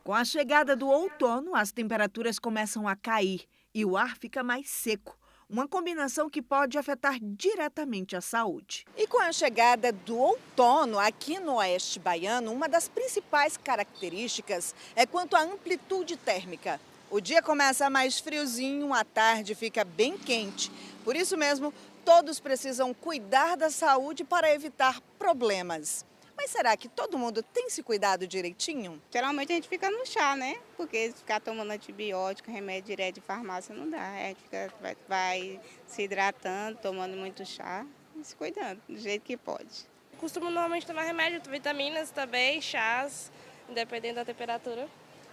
Com a chegada do outono, as temperaturas começam a cair e o ar fica mais seco. Uma combinação que pode afetar diretamente a saúde. E com a chegada do outono aqui no oeste baiano, uma das principais características é quanto à amplitude térmica. O dia começa mais friozinho, a tarde fica bem quente. Por isso mesmo, todos precisam cuidar da saúde para evitar problemas. Mas será que todo mundo tem se cuidado direitinho? Geralmente a gente fica no chá, né? Porque ficar tomando antibiótico, remédio direto de farmácia não dá. A gente vai se hidratando, tomando muito chá e se cuidando do jeito que pode. Costumo normalmente tomar remédio, vitaminas também, chás, dependendo da temperatura.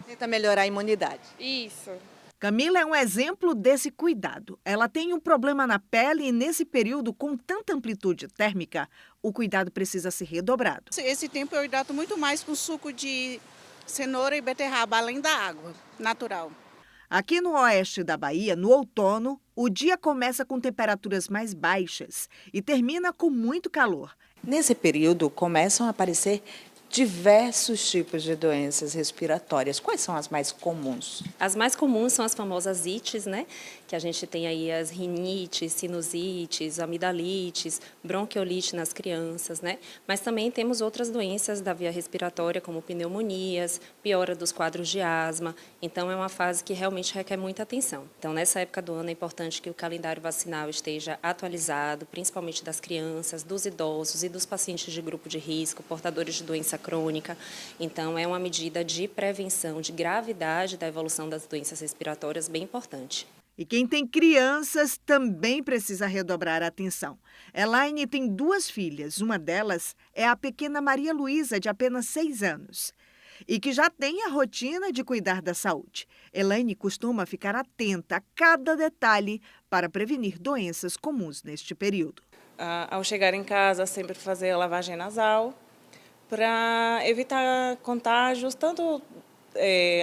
Tenta melhorar a imunidade. Isso. Camila é um exemplo desse cuidado. Ela tem um problema na pele e nesse período, com tanta amplitude térmica, o cuidado precisa ser redobrado. Esse tempo eu hidrato muito mais com suco de cenoura e beterraba, além da água natural. Aqui no oeste da Bahia, no outono, o dia começa com temperaturas mais baixas e termina com muito calor. Nesse período, começam a aparecer diversos tipos de doenças respiratórias. Quais são as mais comuns? As mais comuns são as famosas ites, né? que a gente tem aí as rinites, sinusites, amidalites, bronquiolite nas crianças, né? Mas também temos outras doenças da via respiratória, como pneumonias, piora dos quadros de asma. Então, é uma fase que realmente requer muita atenção. Então, nessa época do ano, é importante que o calendário vacinal esteja atualizado, principalmente das crianças, dos idosos e dos pacientes de grupo de risco, portadores de doença crônica. Então, é uma medida de prevenção, de gravidade da evolução das doenças respiratórias bem importante. E quem tem crianças também precisa redobrar a atenção. Elaine tem 2 filhas, uma delas é a pequena Maria Luísa, de apenas 6 anos, e que já tem a rotina de cuidar da saúde. Elaine costuma ficar atenta a cada detalhe para prevenir doenças comuns neste período. Ao chegar em casa, sempre fazer a lavagem nasal para evitar contágios, tanto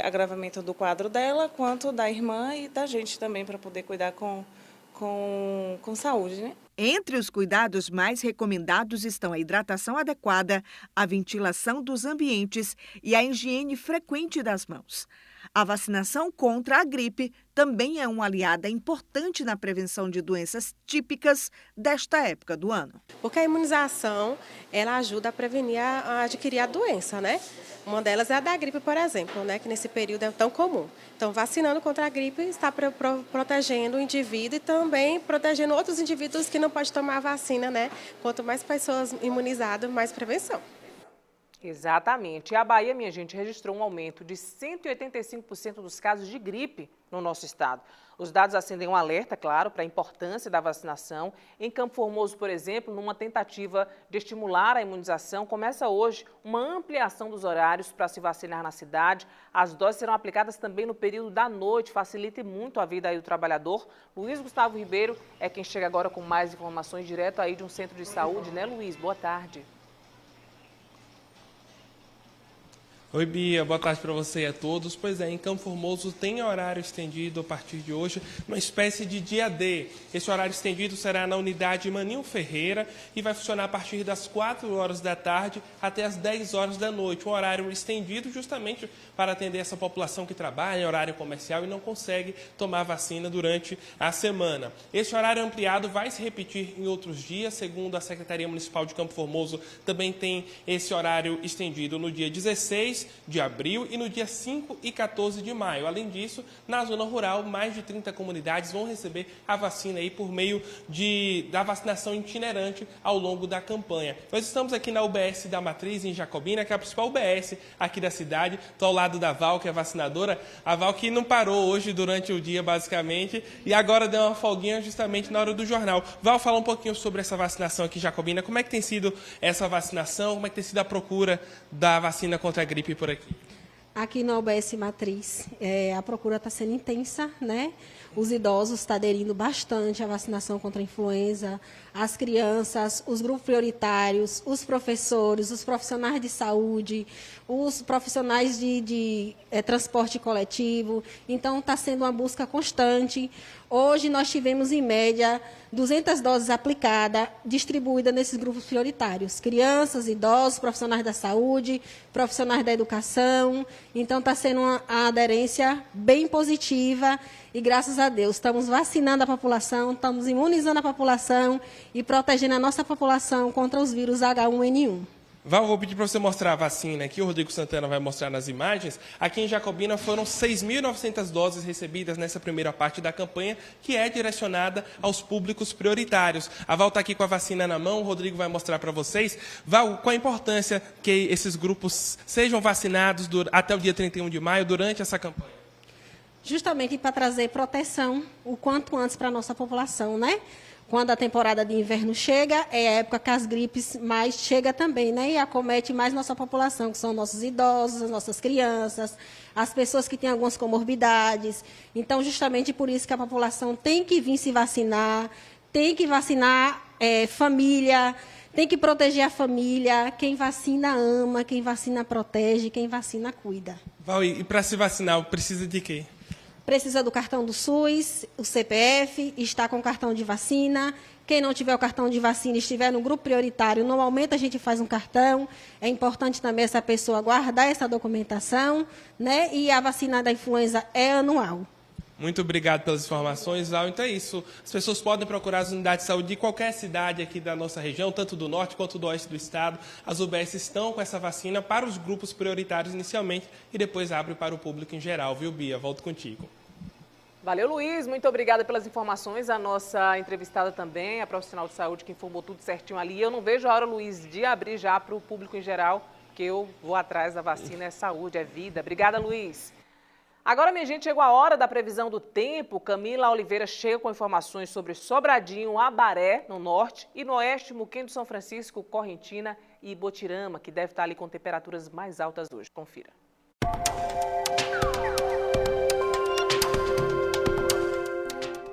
agravamento do quadro dela, quanto da irmã e da gente também, para poder cuidar com saúde, né? Entre os cuidados mais recomendados estão a hidratação adequada, a ventilação dos ambientes e a higiene frequente das mãos. A vacinação contra a gripe também é uma aliada importante na prevenção de doenças típicas desta época do ano. Porque a imunização, ela ajuda a prevenir a adquirir a doença, né? Uma delas é a da gripe, por exemplo, né? Que nesse período é tão comum. Então, vacinando contra a gripe está protegendo o indivíduo e também protegendo outros indivíduos que não podem tomar a vacina, né? Quanto mais pessoas imunizadas, mais prevenção. Exatamente. E a Bahia, minha gente, registrou um aumento de 185% dos casos de gripe no nosso estado. Os dados acendem um alerta, claro, para a importância da vacinação. Em Campo Formoso, por exemplo, numa tentativa de estimular a imunização, começa hoje uma ampliação dos horários para se vacinar na cidade. As doses serão aplicadas também no período da noite, facilita muito a vida aí do trabalhador. Luiz Gustavo Ribeiro é quem chega agora com mais informações direto aí de um centro de saúde, né, Luiz? Boa tarde. Oi, Bia, boa tarde para você e a todos. Pois é, em Campo Formoso tem horário estendido a partir de hoje, uma espécie de dia D. Esse horário estendido será na unidade Maninho Ferreira e vai funcionar a partir das 4 horas da tarde até as 10 horas da noite. Um horário estendido justamente para atender essa população que trabalha em horário comercial e não consegue tomar vacina durante a semana. Esse horário ampliado vai se repetir em outros dias, segundo a Secretaria Municipal de Campo Formoso, também tem esse horário estendido no dia 16 de abril e no dia 5 e 14 de maio. Além disso, na zona rural, mais de 30 comunidades vão receber a vacina aí por meio da vacinação itinerante ao longo da campanha. Nós estamos aqui na UBS da Matriz, em Jacobina, que é a principal UBS aqui da cidade. Estou ao lado da Val, que é vacinadora. A Val que não parou hoje durante o dia, basicamente, e agora deu uma folguinha justamente na hora do jornal. Val, fala um pouquinho sobre essa vacinação aqui em Jacobina. Como é que tem sido essa vacinação? Como é que tem sido a procura da vacina contra a gripe por aqui? Aqui no UBS Matriz, a procura está sendo intensa, né? Os idosos estão aderindo bastante à vacinação contra a influenza, as crianças, os grupos prioritários, os professores, os profissionais de saúde, os profissionais de transporte coletivo. Então, está sendo uma busca constante. Hoje, nós tivemos, em média, 200 doses aplicadas, distribuídas nesses grupos prioritários. Crianças, idosos, profissionais da saúde, profissionais da educação. Então, está sendo uma aderência bem positiva e, graças a Deus, estamos vacinando a população, estamos imunizando a população e protegendo a nossa população contra os vírus H1N1. Val, vou pedir para você mostrar a vacina aqui, o Rodrigo Santana vai mostrar nas imagens. Aqui em Jacobina foram 6.900 doses recebidas nessa primeira parte da campanha, que é direcionada aos públicos prioritários. A Val está aqui com a vacina na mão, o Rodrigo vai mostrar para vocês. Val, qual a importância que esses grupos sejam vacinados até o dia 31 de maio, durante essa campanha? Justamente para trazer proteção o quanto antes para a nossa população, né? Quando a temporada de inverno chega, é a época que as gripes mais chegam também, né? E acomete mais nossa população, que são nossos idosos, as nossas crianças, as pessoas que têm algumas comorbidades. Então, justamente por isso que a população tem que vir se vacinar, tem que vacinar família, tem que proteger a família. Quem vacina ama, quem vacina protege, quem vacina cuida. Val, e para se vacinar, precisa de quê? Precisa do cartão do SUS, o CPF, está com o cartão de vacina. Quem não tiver o cartão de vacina e estiver no grupo prioritário, normalmente a gente faz um cartão. É importante também essa pessoa guardar essa documentação, né? E a vacina da influenza é anual. Muito obrigado pelas informações, Val. Então é isso. As pessoas podem procurar as unidades de saúde de qualquer cidade aqui da nossa região, tanto do norte quanto do oeste do estado. As UBS estão com essa vacina para os grupos prioritários inicialmente e depois abre para o público em geral, viu, Bia? Volto contigo. Valeu, Luiz. Muito obrigada pelas informações. A nossa entrevistada também, a profissional de saúde que informou tudo certinho ali. Eu não vejo a hora, Luiz, de abrir já para o público em geral, que eu vou atrás da vacina. É saúde, é vida. Obrigada, Luiz. Agora, minha gente, chegou a hora da previsão do tempo. Camila Oliveira chega com informações sobre Sobradinho, Abaré, no norte, e no oeste, Muquem do São Francisco, Correntina e Ibotirama, que deve estar ali com temperaturas mais altas hoje. Confira.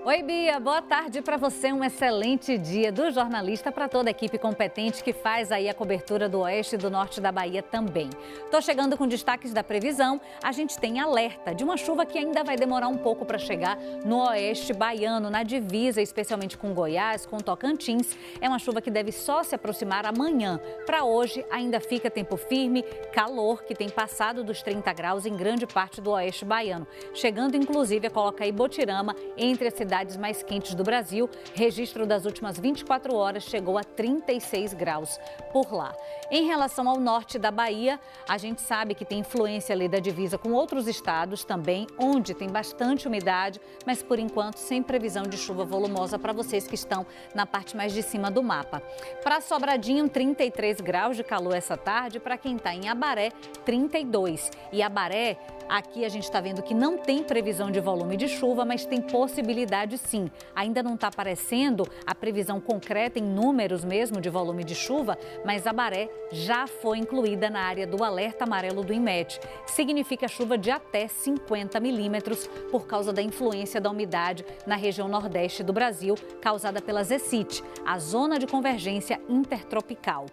Oi, Bia. Boa tarde para você. Um excelente dia do jornalista para toda a equipe competente que faz aí a cobertura do oeste e do norte da Bahia também. Tô chegando com destaques da previsão. A gente tem alerta de uma chuva que ainda vai demorar um pouco para chegar no oeste baiano, na divisa, especialmente com Goiás, com Tocantins. É uma chuva que deve só se aproximar amanhã. Para hoje ainda fica tempo firme, calor que tem passado dos 30 graus em grande parte do oeste baiano, chegando inclusive a colocar Ibotirama entre as cidades mais quentes do Brasil. Registro das últimas 24 horas chegou a 36 graus por lá. Em relação ao norte da Bahia, a gente sabe que tem influência ali da divisa com outros estados também, onde tem bastante umidade, mas por enquanto sem previsão de chuva volumosa para vocês que estão na parte mais de cima do mapa. Para Sobradinho, 33 graus de calor essa tarde, para quem está em Abaré, 32. E Abaré, aqui a gente está vendo que não tem previsão de volume de chuva, mas tem possibilidade sim. Ainda não está aparecendo a previsão concreta em números mesmo de volume de chuva, mas Abaré já foi incluída na área do alerta amarelo do INMET. Significa chuva de até 50 milímetros por causa da influência da umidade na região nordeste do Brasil, causada pela ZECIT, a Zona de Convergência Intertropical.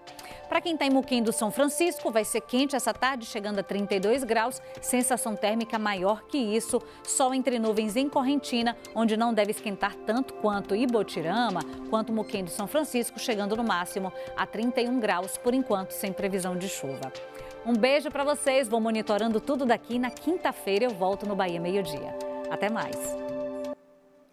Para quem está em Muquem do São Francisco, vai ser quente essa tarde, chegando a 32 graus, sensação térmica maior que isso, sol entre nuvens em Correntina, onde não deve esquentar tanto quanto Ibotirama, quanto Muquem do São Francisco, chegando no máximo a 31 graus, por enquanto sem previsão de chuva. Um beijo para vocês, vou monitorando tudo daqui. Na quinta-feira eu volto no Bahia Meio-Dia. Até mais.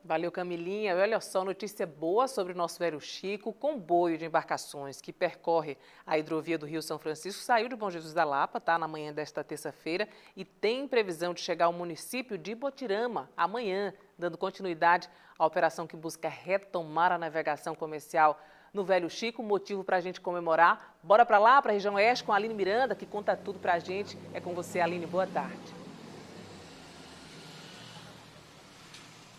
Valeu, Camilinha. Olha só, notícia boa sobre o nosso Velho Chico. O comboio de embarcações que percorre a hidrovia do Rio São Francisco saiu de Bom Jesus da Lapa, tá? Na manhã desta terça-feira, e tem previsão de chegar ao município de Ibotirama amanhã, dando continuidade à operação que busca retomar a navegação comercial no Velho Chico. Motivo para a gente comemorar. Bora para lá, para a região oeste, com a Aline Miranda, que conta tudo para a gente. É com você, Aline. Boa tarde.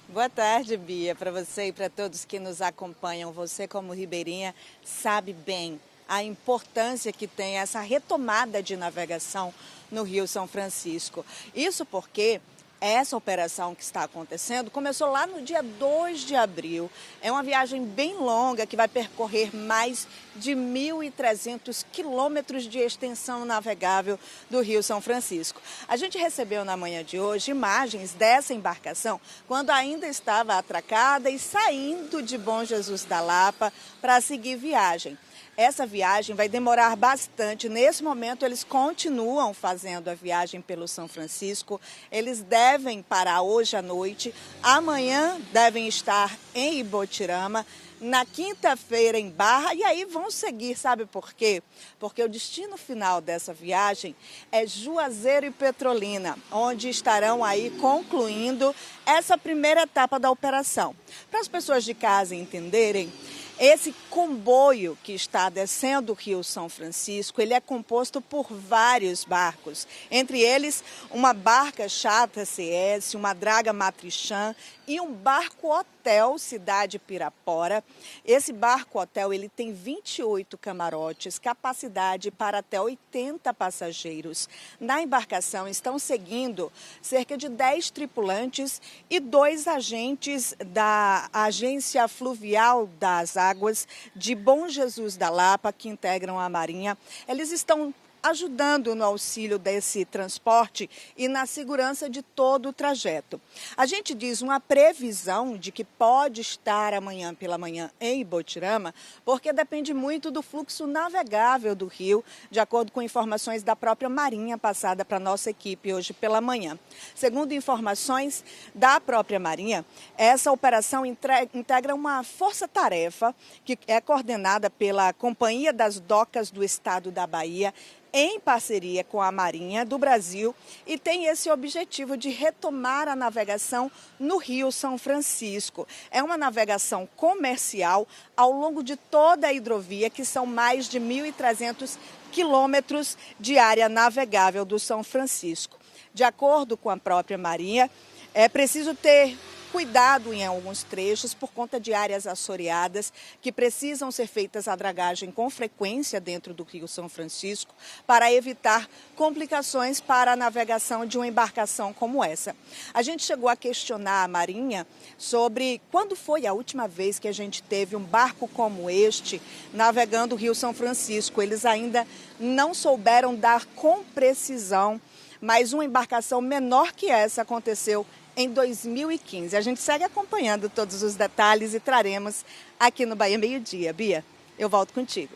Boa tarde, Bia, para você e para todos que nos acompanham. Você, como ribeirinha, sabe bem a importância que tem essa retomada de navegação no Rio São Francisco. Isso porque essa operação que está acontecendo começou lá no dia 2 de abril. É uma viagem bem longa que vai percorrer mais de 1.300 quilômetros de extensão navegável do Rio São Francisco. A gente recebeu na manhã de hoje imagens dessa embarcação quando ainda estava atracada e saindo de Bom Jesus da Lapa para seguir viagem. Essa viagem vai demorar bastante. Nesse momento, eles continuam fazendo a viagem pelo São Francisco. Eles devem parar hoje à noite. Amanhã devem estar em Ibotirama. Na quinta-feira em Barra, e aí vão seguir, sabe por quê? Porque o destino final dessa viagem é Juazeiro e Petrolina, onde estarão aí concluindo essa primeira etapa da operação. Para as pessoas de casa entenderem, esse comboio que está descendo o Rio São Francisco, ele é composto por vários barcos, entre eles uma barca chata CS, uma draga Matrichan e um barco-hotel Cidade Pirapora. Esse barco-hotel ele tem 28 camarotes, capacidade para até 80 passageiros. Na embarcação estão seguindo cerca de 10 tripulantes e 2 agentes da Agência Fluvial das Águas de Bom Jesus da Lapa, que integram a Marinha. Eles estão ajudando no auxílio desse transporte e na segurança de todo o trajeto. A gente diz uma previsão de que pode estar amanhã pela manhã em Ibotirama, porque depende muito do fluxo navegável do rio, de acordo com informações da própria Marinha passada para a nossa equipe hoje pela manhã. Segundo informações da própria Marinha, essa operação integra uma força-tarefa que é coordenada pela Companhia das Docas do Estado da Bahia, em parceria com a Marinha do Brasil, e tem esse objetivo de retomar a navegação no Rio São Francisco. É uma navegação comercial ao longo de toda a hidrovia, que são mais de 1.300 quilômetros de área navegável do São Francisco. De acordo com a própria Marinha, é preciso ter cuidado em alguns trechos por conta de áreas assoreadas que precisam ser feitas a dragagem com frequência dentro do Rio São Francisco para evitar complicações para a navegação de uma embarcação como essa. A gente chegou a questionar a Marinha sobre quando foi a última vez que a gente teve um barco como este navegando o Rio São Francisco. Eles ainda não souberam dar com precisão, mas uma embarcação menor que essa aconteceu em 2015. A gente segue acompanhando todos os detalhes e traremos aqui no Bahia Meio Dia. Bia, eu volto contigo.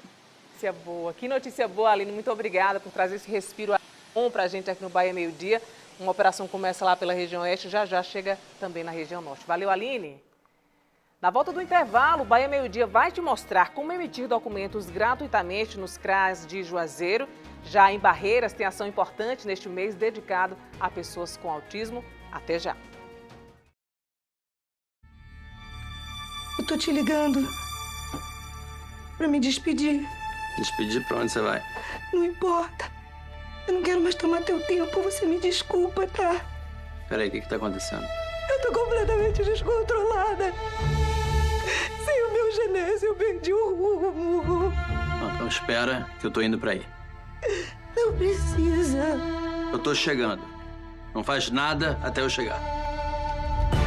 Notícia boa. Que notícia boa, Aline. Muito obrigada por trazer esse respiro bom para a gente aqui no Bahia Meio Dia. Uma operação começa lá pela região oeste, já chega também na região norte. Valeu, Aline. Na volta do intervalo, o Bahia Meio Dia vai te mostrar como emitir documentos gratuitamente nos CRAS de Juazeiro. Já em Barreiras, tem ação importante neste mês dedicado a pessoas com autismo. Até já. Eu tô te ligando pra me despedir. Despedir pra onde você vai? Não importa. Eu não quero mais tomar teu tempo. Você me desculpa, tá? Peraí, o que tá acontecendo? Eu tô completamente descontrolada. Sem o meu Genésio, eu perdi o rumo. Então espera que eu tô indo pra aí. Não precisa. Eu tô chegando. Não faz nada até eu chegar.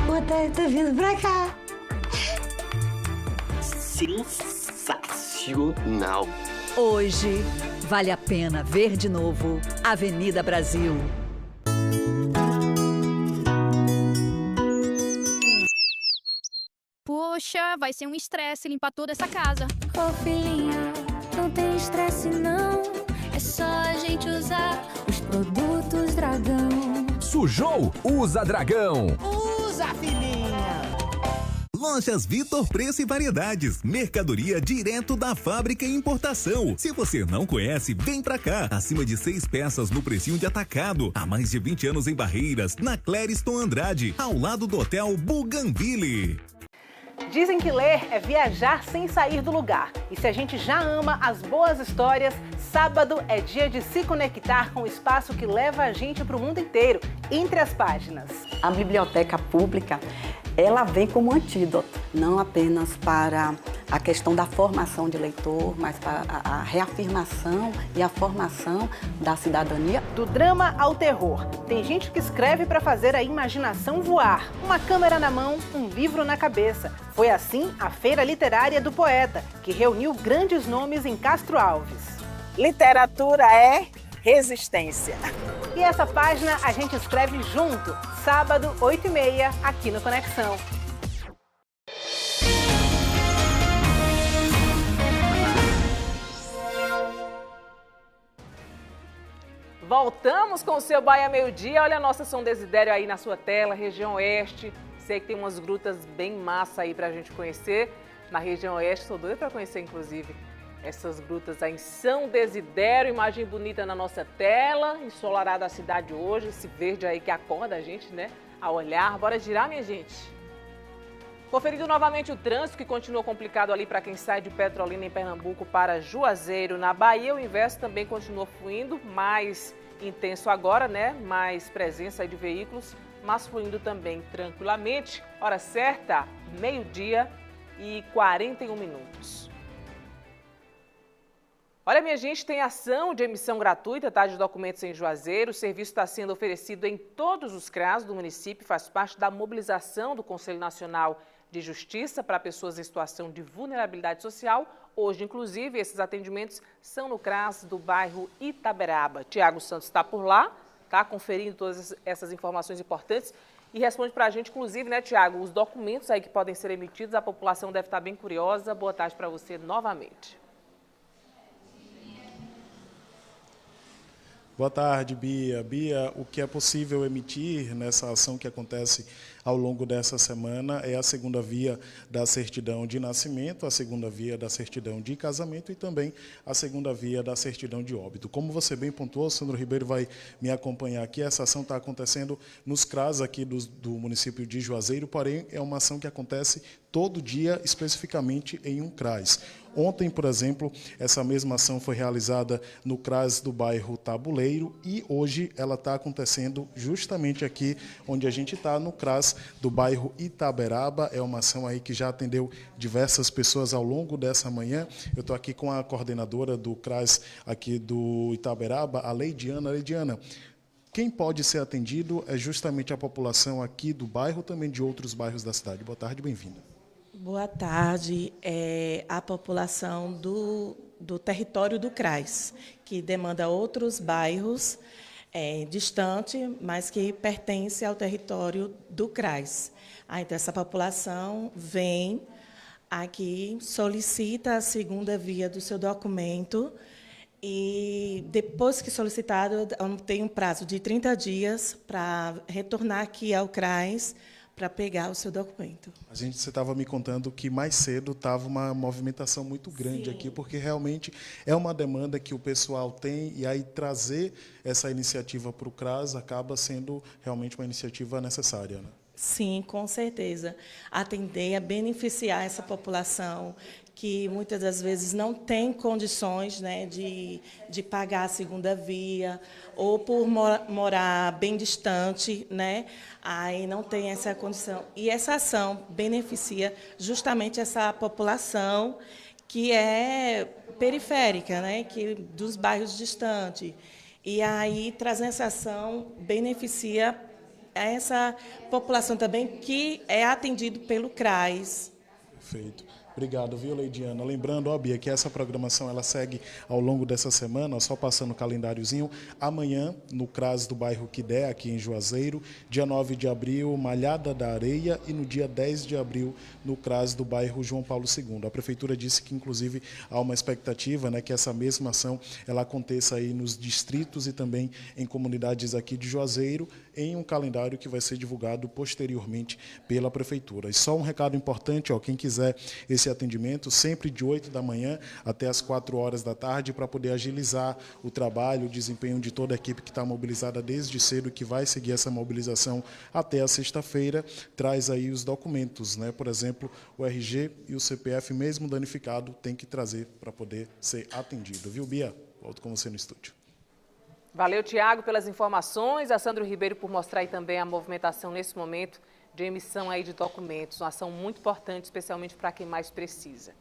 O Otávio tá vindo pra cá. Sensacional. Hoje, vale a pena ver de novo Avenida Brasil. Poxa, vai ser um estresse limpar toda essa casa. Ô filhinha, não tem estresse não. É só a gente usar os produtos Dragão. Sujou? Usa Dragão. Usa, filhinha. Lojas Vitor Preço e Variedades. Mercadoria direto da fábrica e importação. Se você não conhece, vem pra cá. Acima de 6 peças no precinho de atacado. Há mais de 20 anos em Barreiras, na Clériston Andrade, ao lado do Hotel Bougainville. Dizem que ler é viajar sem sair do lugar. E se a gente já ama as boas histórias, sábado é dia de se conectar com o espaço que leva a gente para o mundo inteiro, Entre as Páginas. A biblioteca pública, ela vem como antídoto, não apenas para a questão da formação de leitor, mas para a reafirmação e a formação da cidadania. Do drama ao terror, tem gente que escreve para fazer a imaginação voar. Uma câmera na mão, um livro na cabeça. Foi assim a Feira Literária do Poeta, que reuniu grandes nomes em Castro Alves. Literatura é resistência. E essa página a gente escreve junto, sábado, 8h30, aqui no Conexão. Voltamos com o seu Bahia Meio Dia. Olha a nossa São Desidério aí na sua tela, região oeste. Sei que tem umas grutas bem massa aí pra gente conhecer. Na região oeste, sou doida pra conhecer, inclusive, essas grutas aí em São Desidério. Imagem bonita na nossa tela, ensolarada a cidade hoje, esse verde aí que acorda a gente, né, a olhar. Bora girar, minha gente? Conferindo novamente o trânsito, que continua complicado ali para quem sai de Petrolina, em Pernambuco, para Juazeiro, na Bahia. O inverso também continua fluindo, mais intenso agora, né? Mais presença aí de veículos, mas fluindo também tranquilamente. Hora certa, 12h41. Olha, minha gente, tem ação de emissão gratuita, tá, de documentos em Juazeiro. O serviço está sendo oferecido em todos os CRAS do município, faz parte da mobilização do Conselho Nacional de Justiça para pessoas em situação de vulnerabilidade social hoje. Inclusive, esses atendimentos são no CRAS do bairro Itaberaba. Tiago Santos está por lá, tá conferindo todas essas informações importantes e responde para a gente, inclusive, né, Tiago, os documentos aí que podem ser emitidos, a população deve estar bem curiosa. Boa tarde para você novamente. Boa tarde, Bia. Bia, o que é possível emitir nessa ação que acontece ao longo dessa semana é a segunda via da certidão de nascimento, a segunda via da certidão de casamento e também a segunda via da certidão de óbito. Como você bem pontuou, Sandro Ribeiro vai me acompanhar aqui, essa ação está acontecendo nos CRAS aqui do município de Juazeiro, porém é uma ação que acontece todo dia, especificamente em um CRAS. Ontem, por exemplo, essa mesma ação foi realizada no CRAS do bairro Tabuleiro e hoje ela está acontecendo justamente aqui onde a gente está, no CRAS do bairro Itaberaba. É uma ação aí que já atendeu diversas pessoas ao longo dessa manhã. Eu estou aqui com a coordenadora do CRAS aqui do Itaberaba, a Leidiana. Leidiana, quem pode ser atendido é justamente a população aqui do bairro, também de outros bairros da cidade. Boa tarde, bem-vinda. Boa tarde. A população do território do CRAS, que demanda outros bairros distantes, mas que pertence ao território do CRAS. Então, essa população vem aqui, solicita a segunda via do seu documento e, depois que solicitado, tem um prazo de 30 dias para retornar aqui ao CRAS para pegar o seu documento. Você estava me contando que mais cedo estava uma movimentação muito grande Sim. aqui, porque realmente é uma demanda que o pessoal tem, e aí trazer essa iniciativa para o CRAS acaba sendo realmente uma iniciativa necessária, né? Sim, com certeza. Atender a beneficiar essa população que muitas das vezes não tem condições, né, de pagar a segunda via, ou por morar bem distante, né, aí não tem essa condição. E essa ação beneficia justamente essa população que é periférica, né, que dos bairros distantes. E aí, trazendo essa ação, beneficia essa população também que é atendido pelo CRAS. Perfeito. Obrigado, viu, Leidiana? Lembrando, ó, Bia, que essa programação ela segue ao longo dessa semana, só passando o calendáriozinho. Amanhã, no CRAS do bairro Quidé, aqui em Juazeiro, dia 9 de abril, Malhada da Areia, e no dia 10 de abril, no CRAS do bairro João Paulo II. A Prefeitura disse que, inclusive, há uma expectativa, né, que essa mesma ação ela aconteça aí nos distritos e também em comunidades aqui de Juazeiro, em um calendário que vai ser divulgado posteriormente pela Prefeitura. E só um recado importante, ó, quem quiser esse atendimento, sempre de 8 da manhã até as 4 horas da tarde, para poder agilizar o trabalho, o desempenho de toda a equipe que está mobilizada desde cedo, que vai seguir essa mobilização até a sexta-feira, traz aí os documentos, né? Por exemplo, o RG e o CPF, mesmo danificado, tem que trazer para poder ser atendido. Viu, Bia? Volto com você no estúdio. Valeu, Tiago, pelas informações. A Sandro Ribeiro por mostrar aí também a movimentação nesse momento de emissão aí de documentos. Uma ação muito importante, especialmente para quem mais precisa.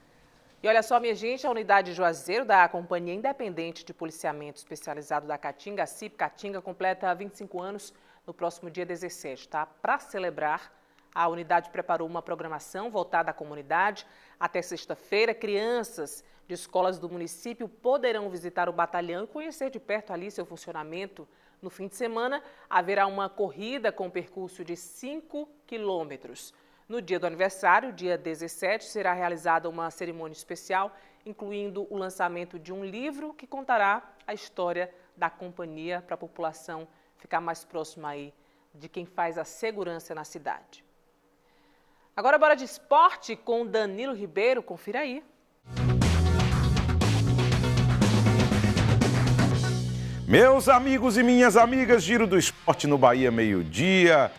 E olha só, minha gente, a unidade de Juazeiro da Companhia Independente de Policiamento Especializado da Caatinga, a CIP Caatinga, completa 25 anos no próximo dia 17, tá? Para celebrar, a unidade preparou uma programação voltada à comunidade. Até sexta-feira, crianças de escolas do município poderão visitar o batalhão e conhecer de perto ali seu funcionamento. No fim de semana, haverá uma corrida com percurso de 5 quilômetros. No dia do aniversário, dia 17, será realizada uma cerimônia especial, incluindo o lançamento de um livro que contará a história da companhia para a população ficar mais próxima aí de quem faz a segurança na cidade. Agora, bora de esporte com Danilo Ribeiro. Confira aí. Meus amigos e minhas amigas, Giro do Esporte no Bahia, meio-dia.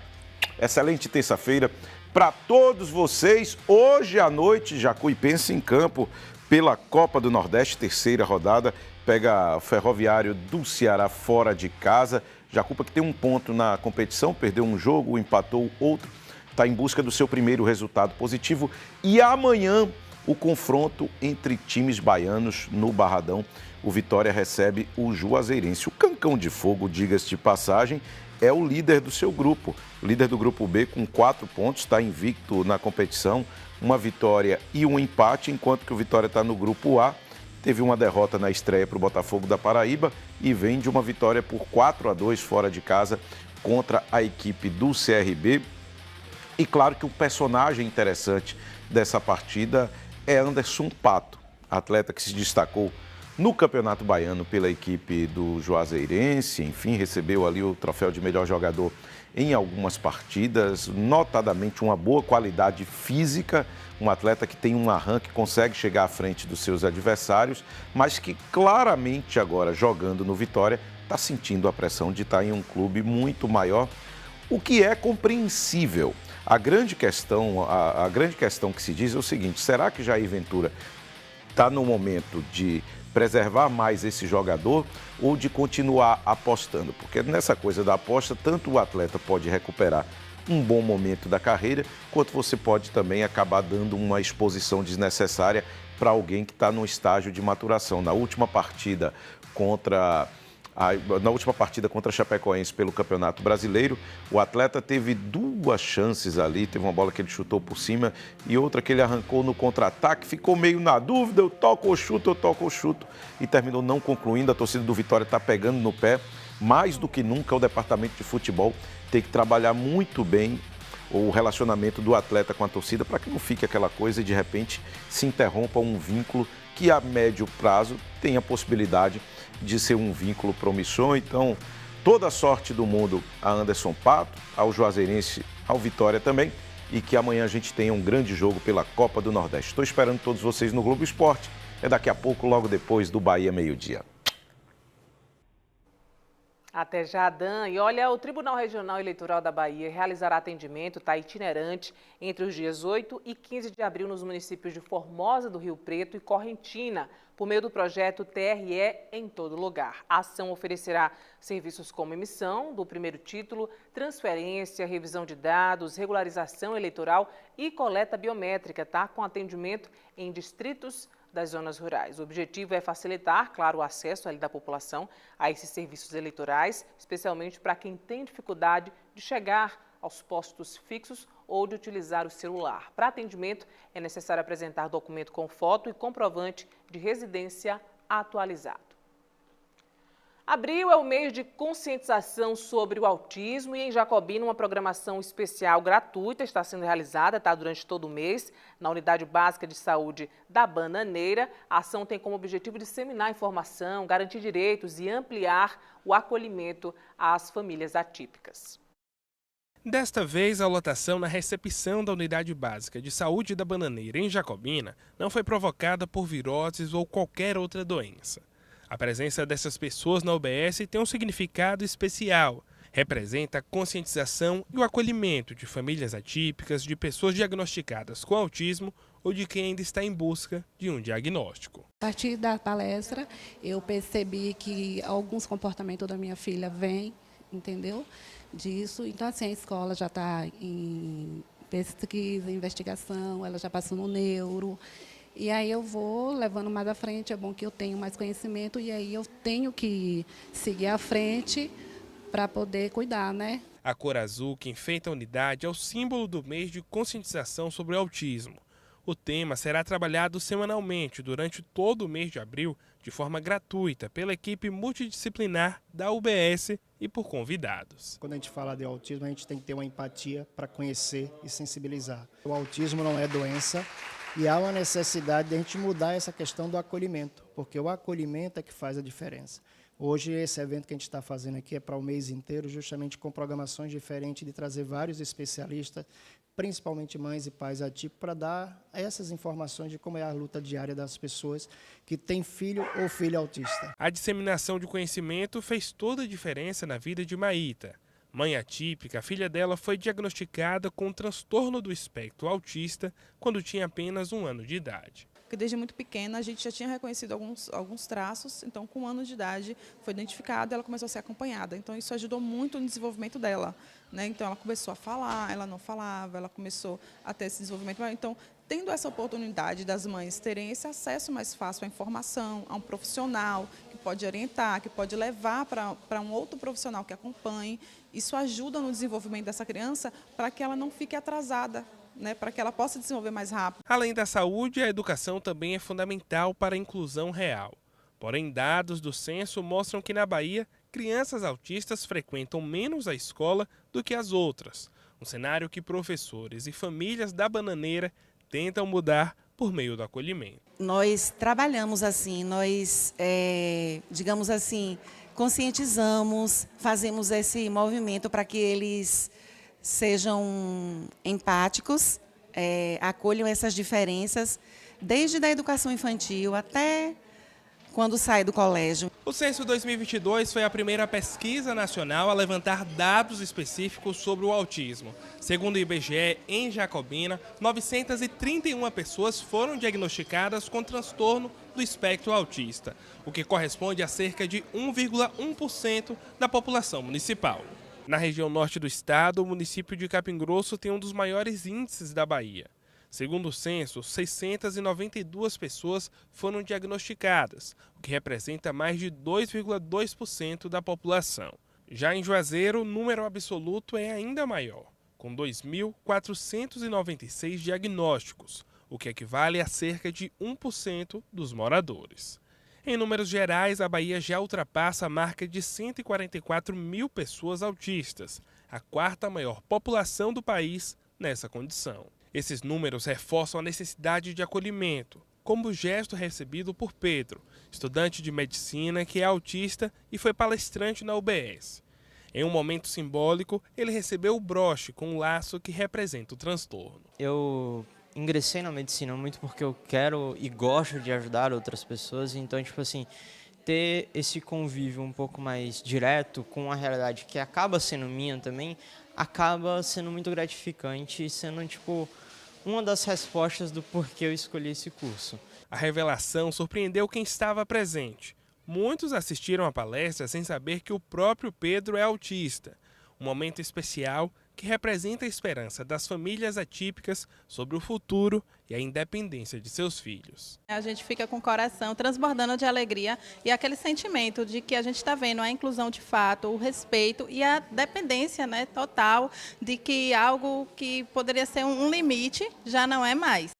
Excelente terça-feira para todos vocês. Hoje à noite, Jacuipense em campo pela Copa do Nordeste, terceira rodada. Pega o Ferroviário do Ceará fora de casa. Jacupa que tem um ponto na competição, perdeu um jogo, empatou outro. Está em busca do seu primeiro resultado positivo. E amanhã, o confronto entre times baianos no Barradão. O Vitória recebe o Juazeirense. O Cancão de Fogo, diga-se de passagem, é o líder do seu grupo. O líder do grupo B com 4 pontos, está invicto na competição, uma vitória e um empate, enquanto que o Vitória está no grupo A. Teve uma derrota na estreia para o Botafogo da Paraíba e vem de uma vitória por 4-2 fora de casa contra a equipe do CRB. E claro que o personagem interessante dessa partida é Anderson Pato, atleta que se destacou no Campeonato Baiano pela equipe do Juazeirense, enfim, recebeu ali o troféu de melhor jogador em algumas partidas, notadamente uma boa qualidade física, um atleta que tem um arranque, consegue chegar à frente dos seus adversários, mas que claramente agora, jogando no Vitória, está sentindo a pressão de estar em um clube muito maior, o que é compreensível. A grande questão que se diz é o seguinte: será que Jair Ventura está no momento de preservar mais esse jogador ou de continuar apostando? Porque nessa coisa da aposta, tanto o atleta pode recuperar um bom momento da carreira, quanto você pode também acabar dando uma exposição desnecessária para alguém que está no estágio de maturação. Na última partida contra a Chapecoense pelo Campeonato Brasileiro, o atleta teve 2 chances ali, teve uma bola que ele chutou por cima e outra que ele arrancou no contra-ataque, ficou meio na dúvida, eu toco ou chuto, e terminou não concluindo. A torcida do Vitória está pegando no pé, mais do que nunca o departamento de futebol tem que trabalhar muito bem o relacionamento do atleta com a torcida para que não fique aquela coisa e de repente se interrompa um vínculo que a médio prazo tem a possibilidade de ser um vínculo promissor. Então, toda a sorte do mundo a Anderson Pato, ao Juazeirense, ao Vitória também, e que amanhã a gente tenha um grande jogo pela Copa do Nordeste. Estou esperando todos vocês no Globo Esporte. É daqui a pouco, logo depois do Bahia Meio-Dia. Até já, Dan. E olha, o Tribunal Regional Eleitoral da Bahia realizará atendimento, itinerante, entre os dias 8 e 15 de abril nos municípios de Formosa do Rio Preto e Correntina, por meio do projeto TRE em todo lugar. A ação oferecerá serviços como emissão do primeiro título, transferência, revisão de dados, regularização eleitoral e coleta biométrica, com atendimento em distritos das zonas rurais. O objetivo é facilitar, claro, o acesso da população a esses serviços eleitorais, especialmente para quem tem dificuldade de chegar aos postos fixos ou de utilizar o celular. Para atendimento, é necessário apresentar documento com foto e comprovante de residência atualizado. Abril é o mês de conscientização sobre o autismo e em Jacobina uma programação especial gratuita está sendo realizada durante todo o mês na Unidade Básica de Saúde da Bananeira. A ação tem como objetivo disseminar informação, garantir direitos e ampliar o acolhimento às famílias atípicas. Desta vez, a lotação na recepção da Unidade Básica de Saúde da Bananeira em Jacobina não foi provocada por viroses ou qualquer outra doença. A presença dessas pessoas na UBS tem um significado especial. Representa a conscientização e o acolhimento de famílias atípicas, de pessoas diagnosticadas com autismo ou de quem ainda está em busca de um diagnóstico. A partir da palestra, eu percebi que alguns comportamentos da minha filha vêm, entendeu? Disso. Então, assim, a escola já está em pesquisa, investigação, ela já passou no neuro. E aí eu vou levando mais à frente, é bom que eu tenho mais conhecimento e aí eu tenho que seguir à frente para poder cuidar, né? A cor azul que enfeita a unidade é o símbolo do mês de conscientização sobre o autismo. O tema será trabalhado semanalmente durante todo o mês de abril, de forma gratuita, pela equipe multidisciplinar da UBS e por convidados. Quando a gente fala de autismo, a gente tem que ter uma empatia para conhecer e sensibilizar. O autismo não é doença. E há uma necessidade de a gente mudar essa questão do acolhimento, porque o acolhimento é que faz a diferença. Hoje, esse evento que a gente está fazendo aqui é para o mês inteiro, justamente com programações diferentes, de trazer vários especialistas, principalmente mães e pais atípicos, para dar essas informações de como é a luta diária das pessoas que têm filho ou filha autista. A disseminação de conhecimento fez toda a diferença na vida de Maíta. Mãe atípica, a filha dela foi diagnosticada com um transtorno do espectro autista quando tinha apenas 1 ano de idade. Porque desde muito pequena a gente já tinha reconhecido alguns traços, então com 1 ano de idade foi identificada e ela começou a ser acompanhada. Então isso ajudou muito no desenvolvimento dela, né? Então ela começou a falar, ela não falava, ela começou a ter esse desenvolvimento. Então, tendo essa oportunidade das mães terem esse acesso mais fácil à informação, a um profissional que pode orientar, que pode levar para um outro profissional que acompanhe. Isso ajuda no desenvolvimento dessa criança para que ela não fique atrasada, né, para que ela possa desenvolver mais rápido. Além da saúde, a educação também é fundamental para a inclusão real. Porém, dados do censo mostram que na Bahia, crianças autistas frequentam menos a escola do que as outras. Um cenário que professores e famílias da Bananeira tentam mudar por meio do acolhimento. Nós trabalhamos assim, nós, digamos assim, conscientizamos, fazemos esse movimento para que eles sejam empáticos, acolham essas diferenças, desde a educação infantil até quando sai do colégio. O Censo 2022 foi a primeira pesquisa nacional a levantar dados específicos sobre o autismo. Segundo o IBGE, em Jacobina, 931 pessoas foram diagnosticadas com transtorno do espectro autista, o que corresponde a cerca de 1,1% da população municipal. Na região norte do estado, o município de Capim Grosso tem um dos maiores índices da Bahia. Segundo o censo, 692 pessoas foram diagnosticadas, o que representa mais de 2,2% da população. Já em Juazeiro, o número absoluto é ainda maior, com 2.496 diagnósticos, o que equivale a cerca de 1% dos moradores. Em números gerais, a Bahia já ultrapassa a marca de 144 mil pessoas autistas, a quarta maior população do país nessa condição. Esses números reforçam a necessidade de acolhimento, como o gesto recebido por Pedro, estudante de medicina que é autista e foi palestrante na UBS. Em um momento simbólico, ele recebeu o broche com um laço que representa o transtorno. Eu ingressei na medicina muito porque eu quero e gosto de ajudar outras pessoas, então, tipo assim, ter esse convívio um pouco mais direto com a realidade que acaba sendo minha também, acaba sendo muito gratificante e sendo, tipo, uma das respostas do porquê eu escolhi esse curso. A revelação surpreendeu quem estava presente. Muitos assistiram à palestra sem saber que o próprio Pedro é autista. Um momento especial que representa a esperança das famílias atípicas sobre o futuro e a independência de seus filhos. A gente fica com o coração transbordando de alegria e aquele sentimento de que a gente está vendo a inclusão de fato, o respeito e a dependência, né, total de que algo que poderia ser um limite já não é mais.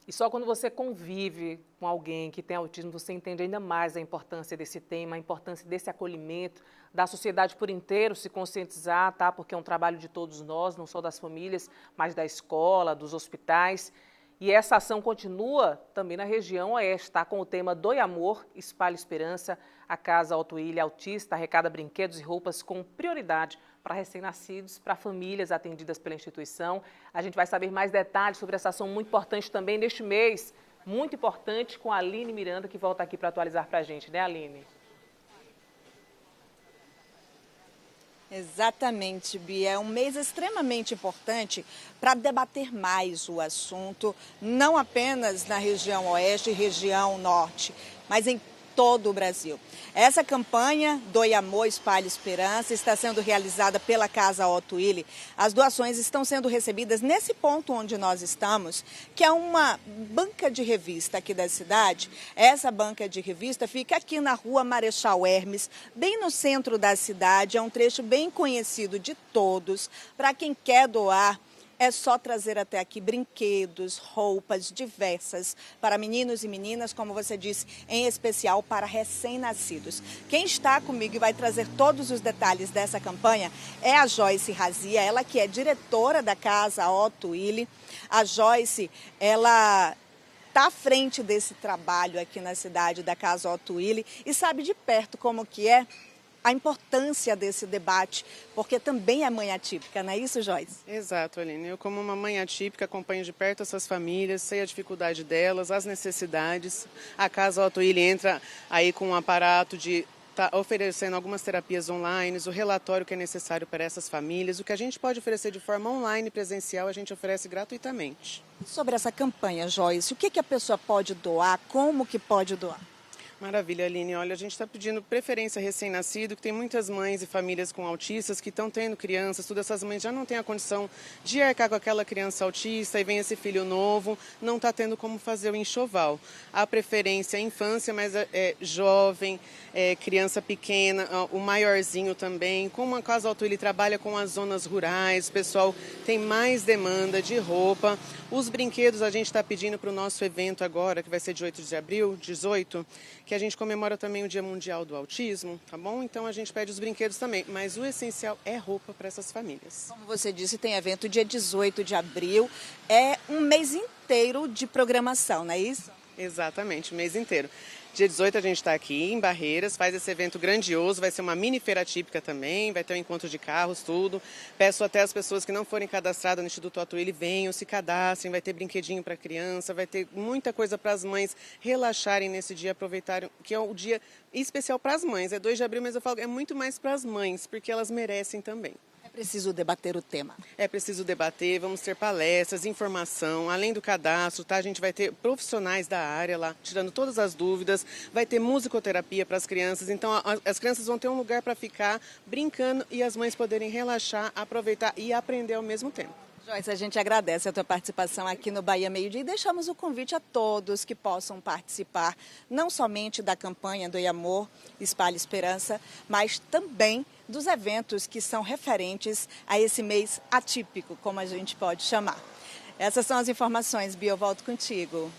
E só quando você convive com alguém que tem autismo, você entende ainda mais a importância desse tema, a importância desse acolhimento, da sociedade por inteiro se conscientizar, tá? Porque é um trabalho de todos nós, não só das famílias, mas da escola, dos hospitais. E essa ação continua também na região oeste, tá? Com o tema Doe Amor, Espalhe Esperança. A Casa Otto Willy Autista arrecada brinquedos e roupas com prioridade para recém-nascidos, para famílias atendidas pela instituição. A gente vai saber mais detalhes sobre essa ação muito importante também neste mês, muito importante, com a Aline Miranda, que volta aqui para atualizar para a gente, né, Aline? Exatamente, Bia. É um mês extremamente importante para debater mais o assunto, não apenas na região oeste e região norte, mas em todo o Brasil. Essa campanha Doe Amor, Espalhe Esperança está sendo realizada pela Casa Otto Willy. As doações estão sendo recebidas nesse ponto onde nós estamos, que é uma banca de revista aqui da cidade. Essa banca de revista fica aqui na rua Marechal Hermes, bem no centro da cidade. É um trecho bem conhecido de todos. Para quem quer doar, é só trazer até aqui brinquedos, roupas diversas para meninos e meninas, como você disse, em especial para recém-nascidos. Quem está comigo e vai trazer todos os detalhes dessa campanha é a Joyce Razia, ela que é diretora da Casa Otto Willy. A Joyce, ela está à frente desse trabalho aqui na cidade da Casa Otto Willy e sabe de perto como que é a importância desse debate, porque também é mãe atípica, não é isso, Joyce? Exato, Aline. Eu, como uma mãe atípica, acompanho de perto essas famílias, sei a dificuldade delas, as necessidades. A Casa Otto Willy entra aí com um aparato de oferecendo algumas terapias online, o relatório que é necessário para essas famílias. O que a gente pode oferecer de forma online e presencial, a gente oferece gratuitamente. Sobre essa campanha, Joyce, o que a pessoa pode doar, como que pode doar? Maravilha, Aline. Olha, a gente está pedindo preferência recém-nascido, que tem muitas mães e famílias com autistas que estão tendo crianças, todas essas mães já não têm a condição de arcar com aquela criança autista e vem esse filho novo, não está tendo como fazer o enxoval. A preferência é infância, mas é jovem, criança pequena, o maiorzinho também. Como a Casa Alto ele trabalha com as zonas rurais, o pessoal tem mais demanda de roupa. Os brinquedos a gente está pedindo para o nosso evento agora, que vai ser de 8 de abril, 18, que a gente comemora também o Dia Mundial do Autismo, tá bom? Então a gente pede os brinquedos também, mas o essencial é roupa para essas famílias. Como você disse, tem evento dia 18 de abril, é um mês inteiro de programação, não é isso? Exatamente, o mês inteiro. Dia 18 a gente está aqui em Barreiras, faz esse evento grandioso, vai ser uma mini feira típica também, vai ter um encontro de carros, tudo. Peço até as pessoas que não forem cadastradas no Instituto Atuíli venham, se cadastrem, vai ter brinquedinho para criança, vai ter muita coisa para as mães relaxarem nesse dia, aproveitarem, que é o dia especial para as mães. É 2 de abril, mas eu falo, é muito mais para as mães, porque elas merecem também. É preciso debater o tema. É preciso debater, vamos ter palestras, informação, além do cadastro, tá? A gente vai ter profissionais da área lá, tirando todas as dúvidas, vai ter musicoterapia para as crianças, então as crianças vão ter um lugar para ficar brincando e as mães poderem relaxar, aproveitar e aprender ao mesmo tempo. Joyce, a gente agradece a tua participação aqui no Bahia Meio Dia e deixamos o convite a todos que possam participar, não somente da campanha do Amor, Espalhe Esperança, mas também dos eventos que são referentes a esse mês atípico, como a gente pode chamar. Essas são as informações, Bia, eu volto contigo.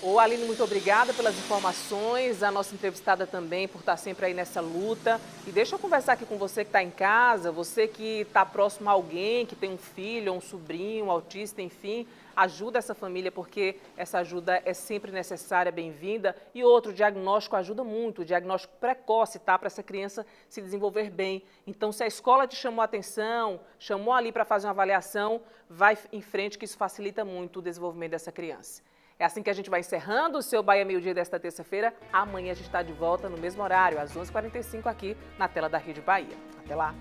Ô, Aline, muito obrigada pelas informações, a nossa entrevistada também por estar sempre aí nessa luta. E deixa eu conversar aqui com você que está em casa, você que está próximo a alguém, que tem um filho, um sobrinho, um autista, enfim, ajuda essa família porque essa ajuda é sempre necessária, bem-vinda. E outro, o diagnóstico ajuda muito, o diagnóstico precoce, tá? Para essa criança se desenvolver bem. Então, se a escola te chamou a atenção, chamou ali para fazer uma avaliação, vai em frente que isso facilita muito o desenvolvimento dessa criança. É assim que a gente vai encerrando o seu Bahia Meio Dia desta terça-feira. Amanhã a gente está de volta no mesmo horário, às 11h45 aqui na tela da Rede Bahia. Até lá!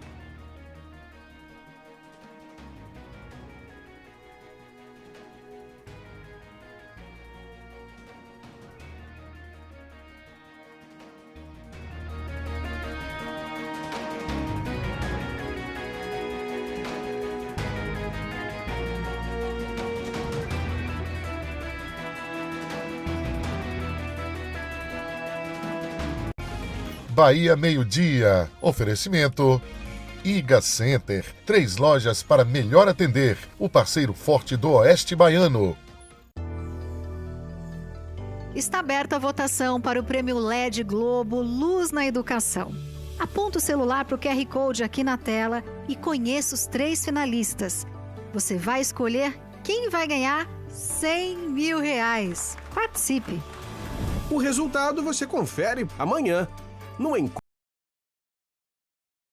Bahia Meio Dia. Oferecimento Iga Center. 3 lojas para melhor atender. O parceiro forte do Oeste Baiano. Está aberta a votação para o Prêmio LED Globo Luz na Educação. Aponta o celular para o QR Code aqui na tela e conheça os 3 finalistas. Você vai escolher quem vai ganhar R$100 mil. Participe! O resultado você confere amanhã no encontro.